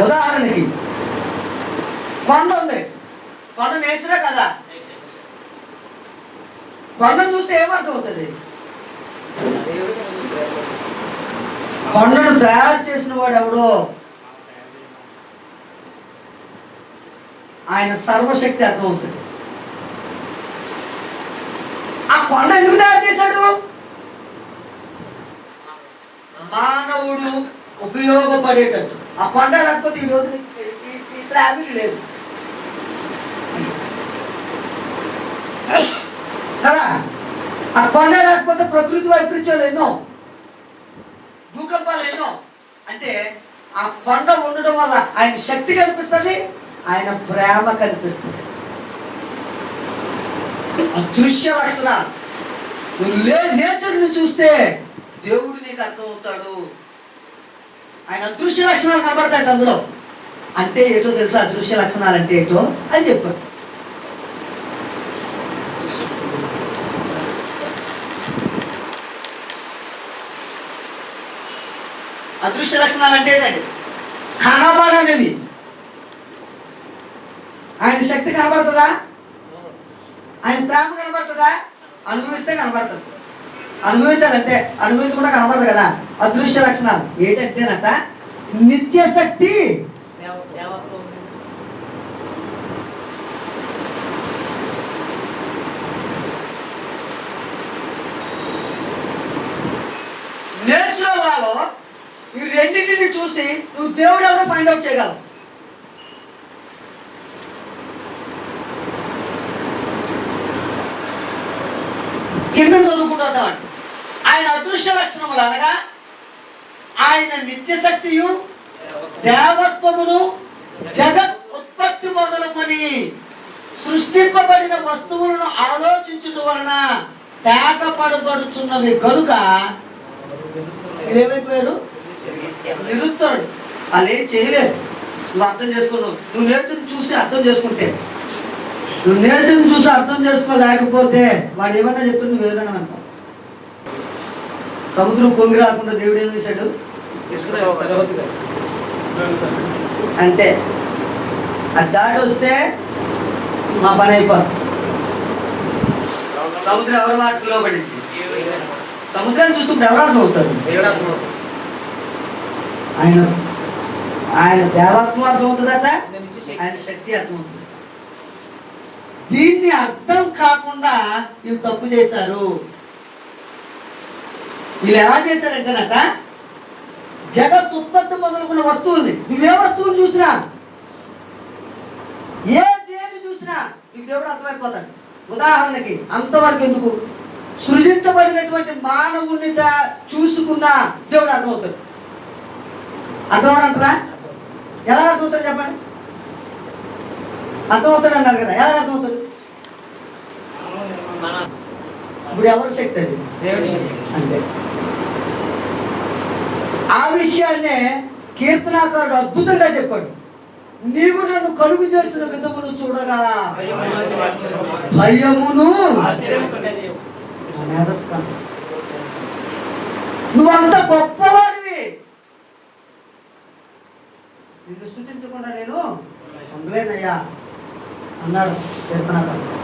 ఉదాహరణకి కొండ ఉంది. కొండ నేచరే కదా. కొండను చూస్తే ఏమర్థం అవుతుంది? కొండను తయారు చేసిన వాడు ఎవడో, ఆయన సర్వశక్తి అర్థమవుతుంది. ఆ కొండ ఎందుకు తయారు చేశాడు? మానవుడు ఉపయోగపడేటట్టు. ఆ కొండ లేకపోతే ఈ రోజు ఈ స్లాబ్ లేదు కదా. ఆ కొండ లేకపోతే ప్రకృతి వైపరీత్యాలు ఎన్నో, భూకంపాలు ఎన్నో. అంటే ఆ కొండ ఉండడం వల్ల ఆయన శక్తి కనిపిస్తుంది, ఆయన ప్రేమ కనిపిస్తుంది. అదృశ్య లక్షణాలు. నువ్వు నేచర్ని చూస్తే దేవుడు నీకు అర్థమవుతాడు. ఆయన అదృశ్య లక్షణాలు కనబడతాడు అందులో. అంటే ఏటో తెలుసా? అదృశ్య లక్షణాలు అంటే ఏటో అని చెప్పారు. అదృశ్య లక్షణాలు అంటే ఏంటండి? కనబడనివి. ఆయన శక్తి కనబడుతుందా? ఆయన ప్రేమ కనబడుతుందా? అనుభవిస్తే కనబడుతుంది. అనుభవించాలి అంతే, అనుభవించకుండా కనబడదు కదా. అదృశ్య లక్షణాలు ఏంటంటేనట నిత్య శక్తి, నేచురల్ లాలో ఈ రెండింటిని చూసి నువ్వు దేవుడు ఎవరో ఫైండ్ అవుట్ చేయగలవు. కింద చదువుకుంటామండి. ఆయన అదృశ్య లక్షణములు అనగా ఆయన నిత్యశక్తియు దేవత్వమును జగత్ ఉత్పత్తి మొదలుకొని సృష్టింపబడిన వస్తువులను ఆలోచించుట వలన తేటపడబడుచున్నవి కనుక ఏమైపోయారు? నిరుత్తరుడు. వాళ్ళు ఏం చేయలేరు. నువ్వు అర్థం చేసుకున్నావు. నువ్వు నేర్చుకుని చూసి అర్థం చేసుకుంటే నువ్వు నేచర్ని చూసి అర్థం చేసుకోలేకపోతే వాడు ఏమన్నా చెప్తే నువ్వు ఏదైనా అంటావు. సముద్రం పొంగి రాకుండా దేవుడు ఏం చేశాడు? అంతే, అది దాటి వస్తే మా పని అయిపోతుంది. సముద్రం ఎవరి మాటకు లోబడింది? సముద్రాన్ని చూస్తుంటే ఎవరు అర్థమవుతారు? ఆయన ఆయన దేవాత్మ అర్థమవుతుందట, ఆయన శక్తి అర్థమవుతుంది. దీన్ని అర్థం కాకుండా వీళ్ళు తప్పు చేశారు. వీళ్ళు ఎలా చేశారంటేనట, జగత్ ఉత్పత్తి మొదలుకున్న వస్తువుల్ని, నువ్వే వస్తువులు చూసినా, ఏ దేన్ని చూసినా నీకు దేవుడు అర్థమైపోతాడు. ఉదాహరణకి అంతవరకు ఎందుకు, సృజించబడినటువంటి మానవుని చూసుకున్నా దేవుడు అర్థమవుతాడు. అర్థమవుతారా? ఎలా అర్థమవుతాడు చెప్పండి? అర్థమవుతాడు అన్నారు కదా, ఎలా అర్థమవుతాడు? ఇప్పుడు ఎవరి శక్తి అది? దేవుడి శక్తి. అంతే. ఆ విషయాన్నే కీర్తనాకారుడు అద్భుతంగా చెప్పాడు. నీవు నన్ను కలుగు చేస్తున్న విధమును చూడగా భయమును, నువ్వంత గొప్పవాడివి, నిన్ను స్తుతించకుండా నేను ఉండలేనయ్యా అన్నాడు కీర్తనాకారుడు.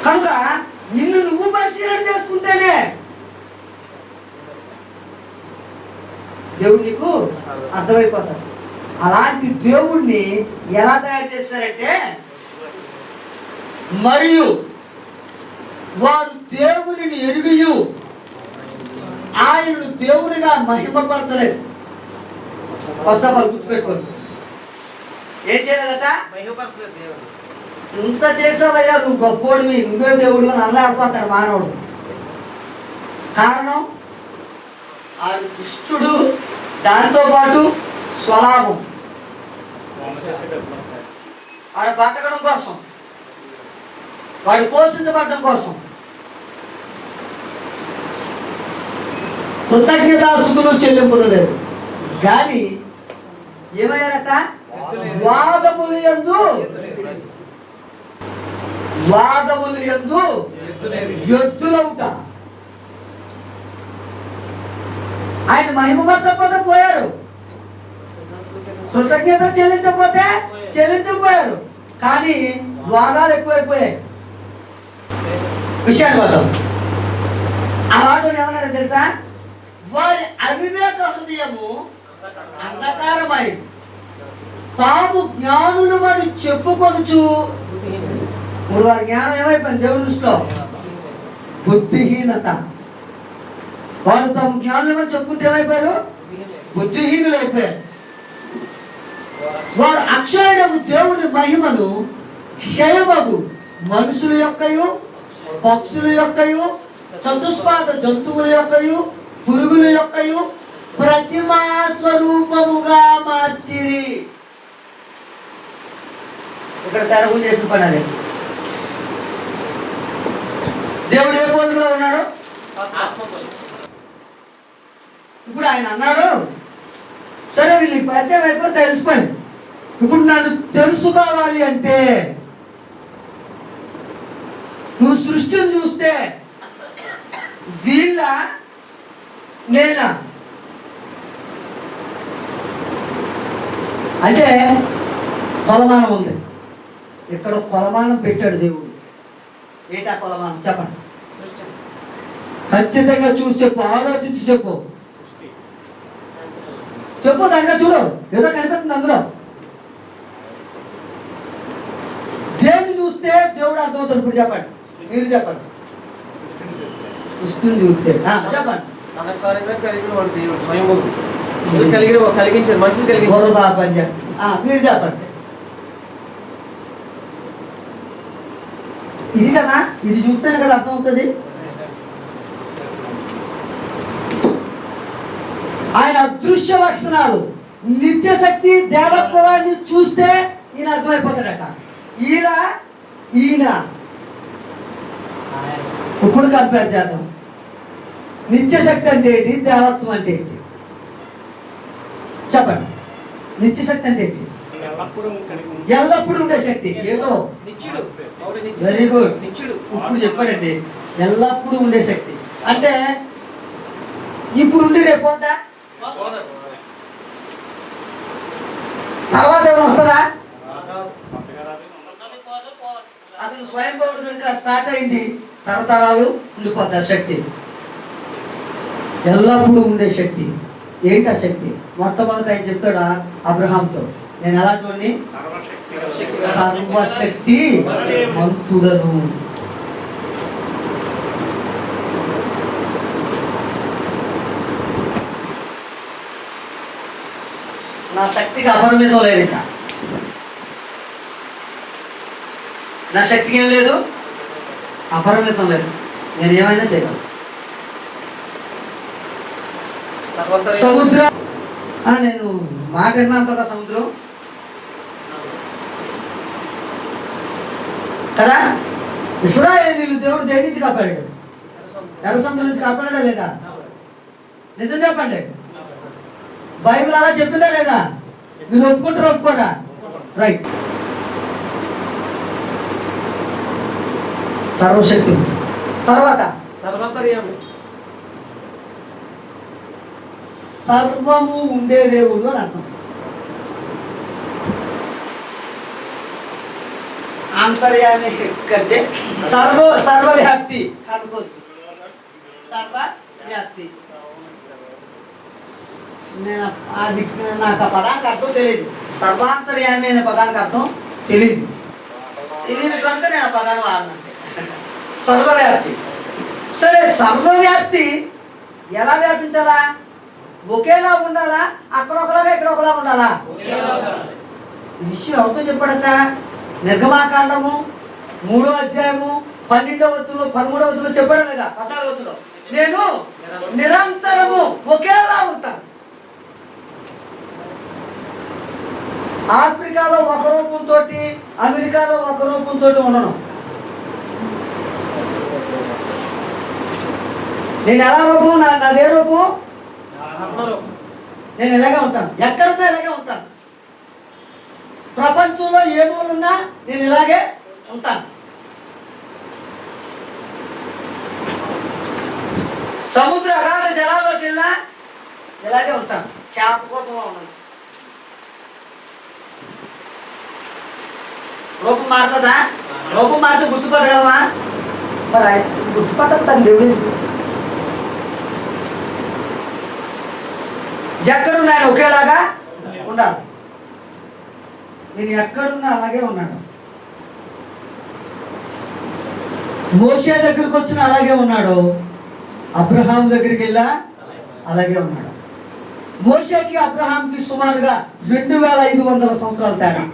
కనుక నిన్ను నువ్వు పరిశీలన చేసుకుంటేనే దేవుడు నీకు అర్థమైపోతాడు. అలాంటి దేవుణ్ణి ఎలా తయారు చేస్తారంటే, మరియు వారు దేవుని ఎరుగయు ఆయనను దేవునిగా మహిమపరచలేదు. ఫస్ట్ ఆఫ్ ఆల్ గుర్తుపెట్టుకోండి, ఏం చేయలేదట? మహిమపరచలేదు. దేవుడు ఇంత చేసావయ్యా, నువ్వు గొప్పోడివి, నువ్వే దేవుడు అని అనలేకపోతాడు మానవుడు. కారణం ఆడు దుష్టుడు, దాంతోపాటు స్వలాభం, వాడు బతకడం కోసం, వాడు పోషించబడటం కోసం కృతజ్ఞతాస్తుతులు చెల్లింపులు లేదు. కానీ ఏమయ్యారట? వాదములు యందు ఎద్దులవుట. ఆయన మహిమపరచకపోతే పోయారు, కృతజ్ఞత చెల్లించకపోయారు. కానీ వాదాలు ఎక్కువైపోయాయి. విషయాన్ని వద్దాం. ఆ వాటిని ఏమన్నాడో తెలుసా? వారి అవివేక హృదయము అంధకారమై తాము జ్ఞానులు అని చెప్పుకొనుచు, ఇప్పుడు వారి జ్ఞానం ఏమైపోయింది దేవుడి దృష్టిలో? బుద్ధిహీనత. వారు తాము జ్ఞానులు చెప్పుకుంటే ఏమైపోయారు? బుద్ధిహీనులు అయిపోయారు. వారు అక్షయుడకు దేవుని మహిమను క్షయమగు మనుషుల యొక్కయు, పక్షుల యొక్కయు, చతుష్పాద జంతువుల యొక్కయు, పురుగుల యొక్కయు ప్రతిమా స్వరూపముగా మార్చిరి. ఇక్కడ తెరవు చేసిన పని అదే. దేవుడు ఏ పోలికలో ఉన్నాడు? ఇప్పుడు ఆయన అన్నాడు, సరే వీళ్ళు పరిచయం అయిపోతే తెలిసిపోయింది. ఇప్పుడు నన్ను తెలుసుకోవాలి అంటే నువ్వు సృష్టిని చూస్తే వీళ్ళ నేనా అంటే కొలమానం ఉంది. ఇక్కడ కొలమానం పెట్టాడు దేవుడు. ఏటా కొలమానం చెప్పండి? ఖచ్చితంగా చూసి చెప్పు, ఆలోచించి చెప్పు. దానిగా చూడు, ఏదో కనిపిస్తుంది అందులో. దేన్ని చూస్తే దేవుడు అర్థమవుతాడు. ఇప్పుడు చెప్పండి, మీరు చెప్పండి. సృష్టిని చూస్తే చెప్పండి. కలిగించారు మనుషులు మీరు చెప్పండి. ఇది కదా, ఇది చూస్తేనే కదా అర్థమవుతుంది. ఆయన అదృశ్య లక్షణాలు, నిత్యశక్తి, దేవత్వాన్ని చూస్తే ఈయన అర్థమైపోతాడట. ఈయన ఇప్పుడు కంపేర్ చేద్దాం. నిత్యశక్తి అంటే ఏంటి? దేవత్వం అంటే ఏంటి? చెప్పండి. నిత్యశక్తి అంటే ఏంటి? ఎల్లప్పుడూ ఉండే శక్తి ఏదో నిత్యుడు. ఒకటి నిత్యుడు. Very good. నిత్యుడు. ఇప్పుడు చెప్పాడండి ఎల్లప్పుడూ ఉండే శక్తి అంటే ఇప్పుడు ఉండి రేపు పోద్దా, పోదాం. తర్వాత ఏమైనా వస్తుందా? అతను స్వయం కనుక స్టార్ట్ అయింది, తరతరాలు ఉండిపోద్ది ఆ శక్తి. ఎల్లప్పుడూ ఉండే శక్తి ఏంటి ఆ శక్తి? మొట్టమొదట ఆయన చెప్తాడా అబ్రహాంతో, నేను ఎలాంటి సర్వశక్తి మంతుడను. నా శక్తికి అపరిమితం లేదు, ఇంకా నా శక్తికి ఏం లేదు, అపరిమితం లేదు, నేను ఏమైనా చేయగలను. సముద్రం నేను మాట విన్నాను కదా, సముద్రం కదా, ఇశ్రాయేలీయులు దేవుడు దేని నుంచి కాపాడాడు? ఎర్ర సముద్రం నుంచి కాపాడా లేదా? నిజం చెప్పండి, బైబిల్ అలా చెప్పిందా లేదా? మీరు ఒప్పుకుంటారు ఒప్పుకోరా? రైట్. సర్వశక్తి తర్వాత సర్వాంతర్యామి. సర్వము ఉండే దేవుడు అని అర్థం. అంతర్యామి కంటే సర్వవ్యాప్తి అనుకోవచ్చు. సర్వవ్యాప్తి నేను అది నాకు ఆ పదానికి అర్థం తెలియదు. సర్వాంతర్యామి అనే పదానికి అర్థం తెలియదు కనుక నేను ఆ పదాన్ని వాడినంతే. సర్వవ్యాప్తి. సరే, సర్వవ్యాప్తి ఎలా వ్యాపించాలా? ఒకేలా ఉండాలా? అక్కడ ఒకలాగా ఇక్కడ ఒకలాగా ఉండాలా? ఈ విషయం ఎవరితో చెప్పాడట? నిర్గమాకాండము 3వ అధ్యాయము 12వ వచనంలో 13వ వచనంలో చెప్పాడు లేదా? 14వ వచనంలో నేను నిరంతరము ఒకేలా ఉంటాను. ఆఫ్రికాలో ఒక రూపంతో, అమెరికాలో ఒక రూపంతో ఉండను. నేను ఎలా రూపం? నాదే రూపం. నేను ఇలాగే ఉంటాను, ఎక్కడున్నా ఇలాగే ఉంటాను. ప్రపంచంలో ఏ మూలున్నా నేను ఇలాగే ఉంటాను. సముద్ర అగాధ జలాల్లోకి వెళ్ళినా ఇలాగే ఉంటాను. చేప కోపంలో ఉన్నాను. రూపం మారుతుందా? రూపం మారితే గుర్తుపట్టగలమా? మరి గుర్తుపట్టతాను దేవుడు. ఎక్కడున్నా ఆయన ఒకేలాగా ఉండాలి. నేను ఎక్కడున్నా అలాగే ఉన్నాడు. మోషే దగ్గరికి వచ్చిన అలాగే ఉన్నాడు. అబ్రహాం దగ్గరికి వెళ్ళా అలాగే ఉన్నాడు. మోషేకి అబ్రహాంకి సుమారుగా 2500 సంవత్సరాల తేడా.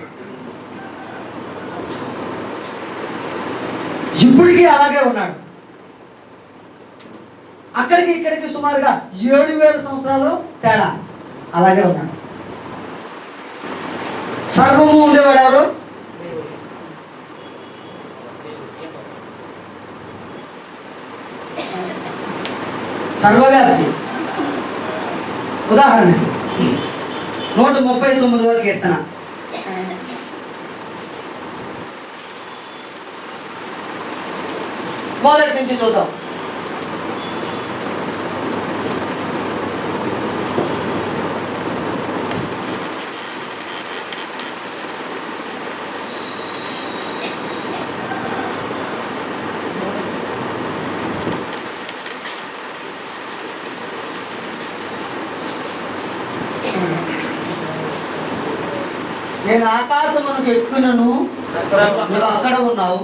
ఇప్పటికీ అలాగే ఉన్నాడు. అక్కడికి ఇక్కడికి సుమారుగా 7000 సంవత్సరాలు తేడా. అలాగే ఉన్నాడు. సర్వము ఉండేవాడు ఎవరు? సర్వవ్యాప్తి. ఉదాహరణ 139వ కీర్తన. మొదటి నుంచి చూద్దాం. నేను ఆకాశమునకు ఎక్కునను, నువ్వు అక్కడ ఉన్నావు.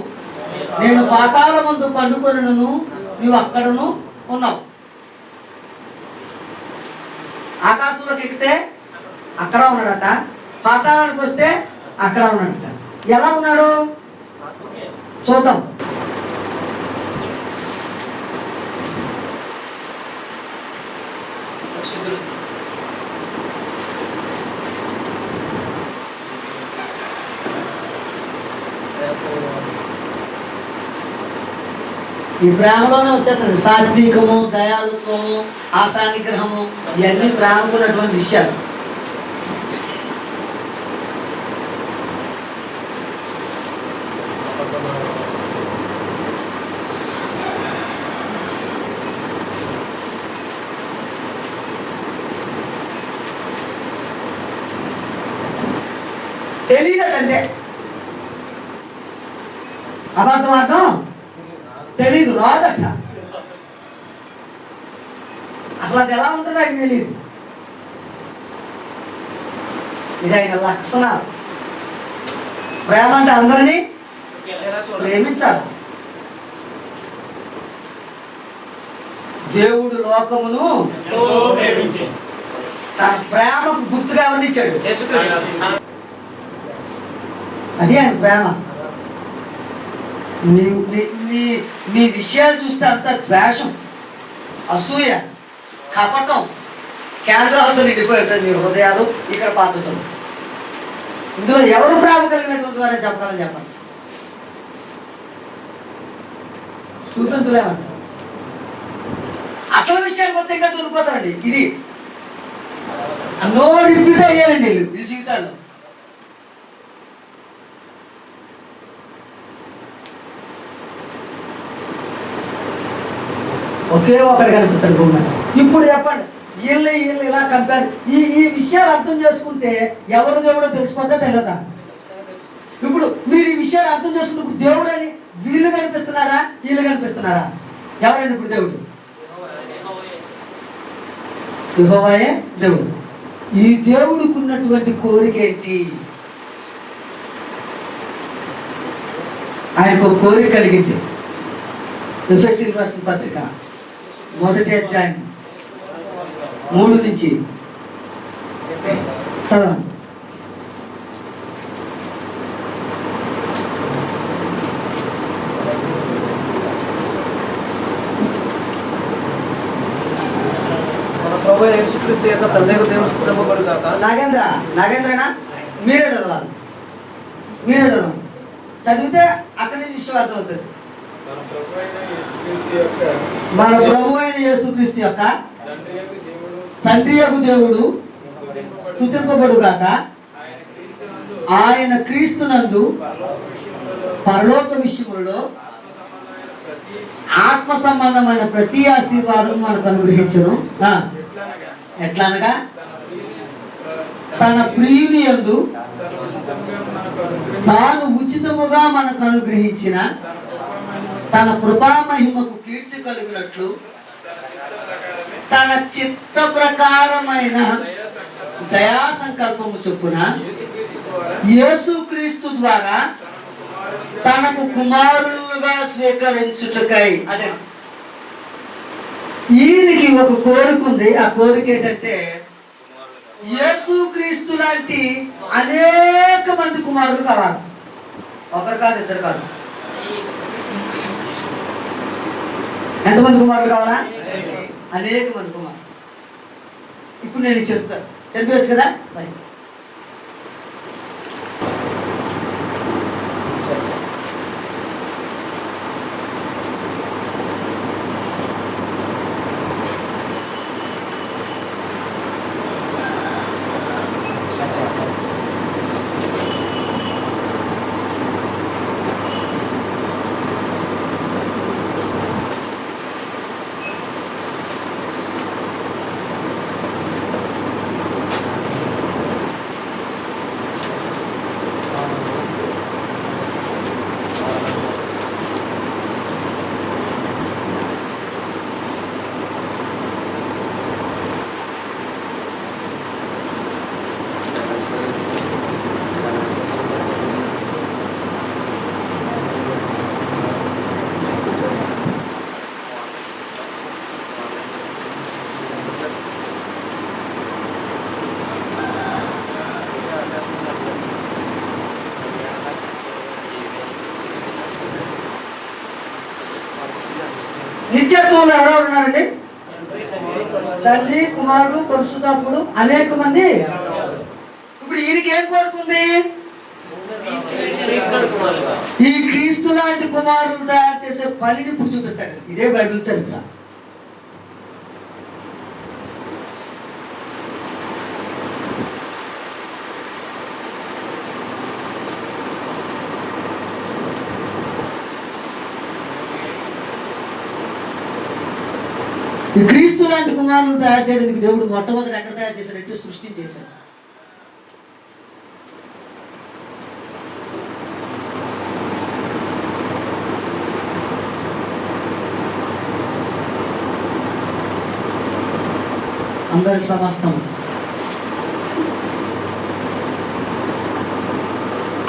నేను పాతాళమందు పండుకొనను, నువ్వు అక్కడను ఉన్నావు. ఆకాశంలోకి ఎక్కితే అక్కడ ఉన్నాడట, పాతాళానికి వస్తే అక్కడ ఉన్నాడట. ఎలా ఉన్నాడు చూద్దాం. ఈ ప్రేమలోనే వచ్చేస్తుంది సాత్వికము, దయాలుత్వము, ఆశానిగ్రహము. ఇవన్నీ ప్రేమకున్నటువంటి విషయాలు. తెలియదంటే అబద్ధం అర్థం తెలీదు, రాదట. అసలు అది ఎలా ఉంటుందో ఆయనకు తెలియదు. ఇది ఆయన లక్షణాలు. ప్రేమ అంటే అందరినీ ప్రేమించాలి. దేవుడు లోకమును తన ప్రేమకు గుర్తుగా ఎవరినిచ్చాడు? అది ఆయన ప్రేమ. నీ విషయాలు చూస్తే అంత ద్వేషం, అసూయ, కపటం కేంద్రాలతో నిండిపోయి ఉంటుంది మీ హృదయాలు. ఇక్కడ పాత్రలు ఇందులో ఎవరు ప్రేమ కలిగినటువంటి వారని చెప్పాలని చెప్పండి. చూపించలేమండి. అసలు విషయానికి వస్తే ఇంకా దొరికిపోతారండి. ఇది నో రిపీట్ అయ్యారండి వీళ్ళ జీవితాల్లో. ఒకే ఒకటి కనిపిస్తాడు భూమి. ఇప్పుడు చెప్పండి, వీళ్ళు ఇలా కంపేర్ ఈ విషయాలు అర్థం చేసుకుంటే ఎవరు దేవుడో తెలిసిపోతే తెలియదా? ఇప్పుడు మీరు ఈ విషయాలు అర్థం చేసుకుంటే ఇప్పుడు దేవుడు అని వీళ్ళు కనిపిస్తున్నారా, వీళ్ళు కనిపిస్తున్నారా? ఎవరండి ఇప్పుడు దేవుడు? యెహోవాయే దేవుడు. ఈ దేవుడికి ఉన్నటువంటి కోరిక ఏంటి? ఆయనకు ఒక కోరిక కలిగింది. ఎఫెసీయులకు రాసిన పత్రిక 1వ అధ్యాయం 3 నుంచి చదవండి. నాగేంద్రనా మీరే చదవాలి. చదివితే అక్కడి నుంచి విషయం అర్థమవుతుంది. మన ప్రభు అయిన యేసుక్రీస్తు యొక్క తండ్రి యొక్క దేవుడు స్తుతింపబడు గాక. ఆయన క్రీస్తునందు పరలోక విషయములలో ఆత్మ సంబంధమైన ప్రతి ఆశీర్వాదం మనకు అనుగ్రహించును. ఎట్లనగా తన ప్రియుని యందు తాను ఉచితముగా మనకు అనుగ్రహించిన తన కృపా మహిమకు కీర్తి కలిగినట్లు తన చిత్త ప్రకారమైన దయా సంకల్పము చొప్పున యేసుక్రీస్తు ద్వారా తనకు కుమారులుగా స్వీకరించుటకై. అదే ఈయనకి ఒక కోరిక ఉంది. ఆ కోరిక ఏంటంటే యేసుక్రీస్తు లాంటి అనేక మంది కుమారులు కావాలి. ఒకరు కాదు, ఇద్దరు కాదు. ఎంతమంది కుమారులు కావాలా? అనేక మంది కుమారులు. ఇప్పుడు నేను చెప్తాను, చనిపోవచ్చు కదా. మరి నిత్యత్వంలో ఎవరెవరు ఉన్నారండి? తండ్రి, కుమారుడు, పరిశుద్ధాత్ముడు, అనేక మంది. ఇప్పుడు ఈయనకి ఏం కోరుకుంది? ఈ క్రీస్తు లాంటి కుమారులు తయారు చేసే పనిని ఇప్పుడు చూపిస్తాడు. ఇదే బైబిల్ చరిత్ర. ఈ క్రీస్తు లాంటి కుమారులను తయారు చేయడానికి దేవుడు మొట్టమొదటి ఎక్కడ తయారు చేశాడంటే సృష్టి చేశాడు. అందరి సమస్తం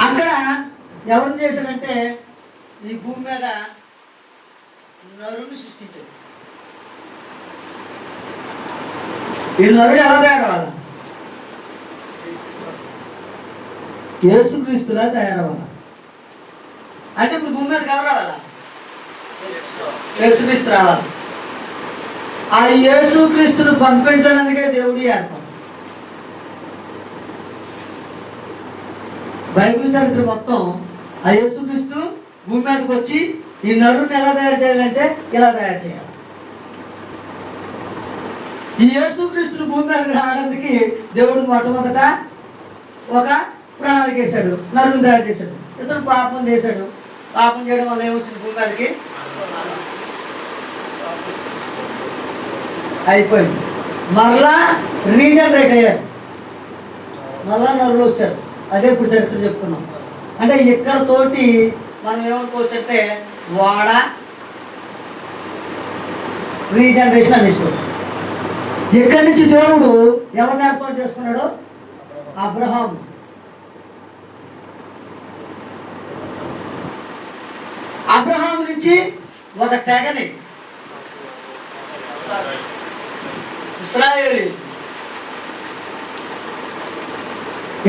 అక్కడ ఎవరు చేశాడంటే ఈ భూమి మీద నరుని సృష్టించాడు. ఈ నరుడు ఎలా తయారవ్వాలా? యేసుక్రీస్తులా తయారవ్వాలా. అంటే ఇప్పుడు భూమి మీదకి ఎవరు రావాలా? యేసుక్రీస్తు రావాలి. ఆ యేసుక్రీస్తును పంపించడానికే దేవుడి ఏర్పాటు. బైబిల్ చరిత్ర మొత్తం ఆ యేసుక్రీస్తు భూమి మీదకి వచ్చి ఈ నరుని ఎలా తయారు చేయాలంటే ఇలా తయారు చేయాలి. ఈ యేసుక్రీస్తును భూమి మీదకి రావడానికి దేవుడు మొట్టమొదట ఒక ప్రణాళిక వేశాడు. నరుని తయారు చేశాడు. ఇతను పాపం చేశాడు. పాపం చేయడం వల్ల ఏమొచ్చింది? భూమి మీదకి అయిపోయింది. మరలా రీజనరేట్ అయ్యారు. మరలా నరులు వచ్చారు. అదే ఇప్పుడు చరిత్ర చెప్తున్నాం. అంటే ఇక్కడ తోటి మనం ఏమనుకోవచ్చు అంటే వాడ రీజనరేషన్ అనేసుకోండి. ఇక్కడి నుంచి దేవుడు ఎవరిని ఏర్పాటు చేసుకున్నాడు? అబ్రహాం. అబ్రహాం నుంచి ఒక తెగని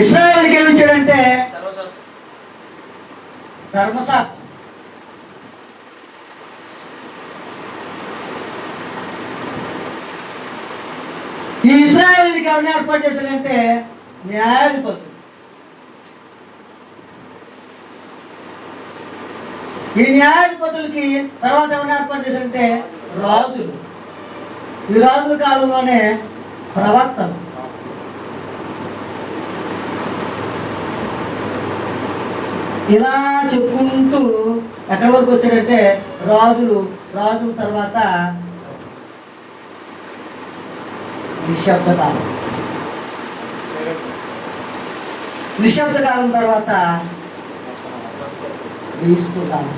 ఇశ్రాయేలుకి ఏమి ఇచ్చాడంటే ధర్మశాస్త్రం. ఈ ఇశ్రాయేలుకి ఎవరిని ఏర్పాటు చేశాడంటే న్యాయాధిపతులు. ఈ న్యాయాధిపతులకి తర్వాత ఎవరిని ఏర్పాటు చేశాడంటే రాజులు. ఈ రాజుల కాలంలోనే ప్రవక్తలు. ఇలా చెప్పుకుంటూ ఎక్కడి వరకు వచ్చాడంటే రాజుల తర్వాత నిశ్శబ్ద కాలం తర్వాత క్రీస్తు కాలం.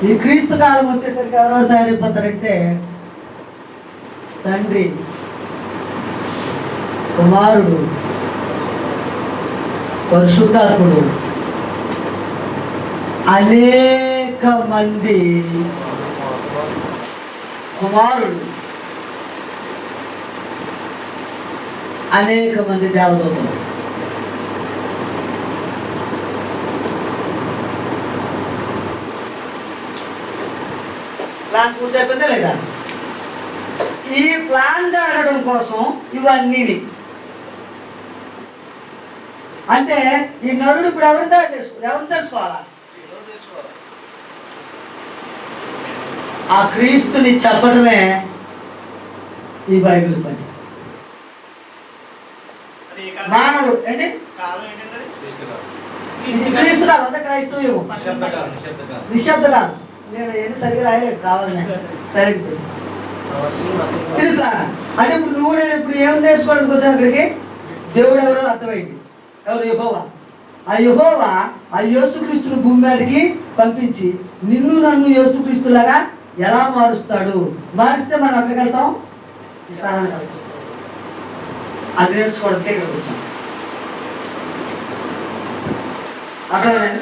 ఈ క్రీస్తు కాలం వచ్చేసరికి ఎవరెవరు తయారైపోతారంటే తండ్రి, కుమారుడు, పరిశుద్ధాత్ముడు, అనేక మంది కుమారుడు, అనేక మంది దేవదూతలు. ప్లాన్ పూర్తి అయిపోయిందా లేదా? ఈ ప్లాన్ జరగడం కోసం ఇవన్నీ అంటే ఈ నరుడు ఇప్పుడు ఎవరిని తెలుసుకోవాలా? ఆ క్రీస్తుని చెప్పడమే ఈ బైబిల్ పని. మానవుడు అంటే ఇది క్రీస్తు కాలం, అంతా క్రైస్తవ యుగం, నిశ్శబ్ద కాలం. నేను ఎన్ని సరిగ్గా రాయలేదు, కావాలని సైలెంట్. ఇది ప్లాన్. అంటే ఇప్పుడు నువ్వు నేను ఇప్పుడు ఏం నేర్చుకోవడానికి వచ్చాను అక్కడికి? దేవుడు ఎవరో అర్థమైంది. ఎవరు? యెహోవా. ఆ యెహోవా ఆ యేసుక్రీస్తుని భూమి మీదకి పంపించి నిన్ను నన్ను యేసుక్రీస్తులాగా ఎలా మారుస్తాడు, మారిస్తే మనం ఎక్కడికి వెళ్తాం? ఈ స్థానానికి వెళ్తాం. అది నేర్చుకోవడానికి ఇక్కడికి వచ్చాం. అర్థమైందండి?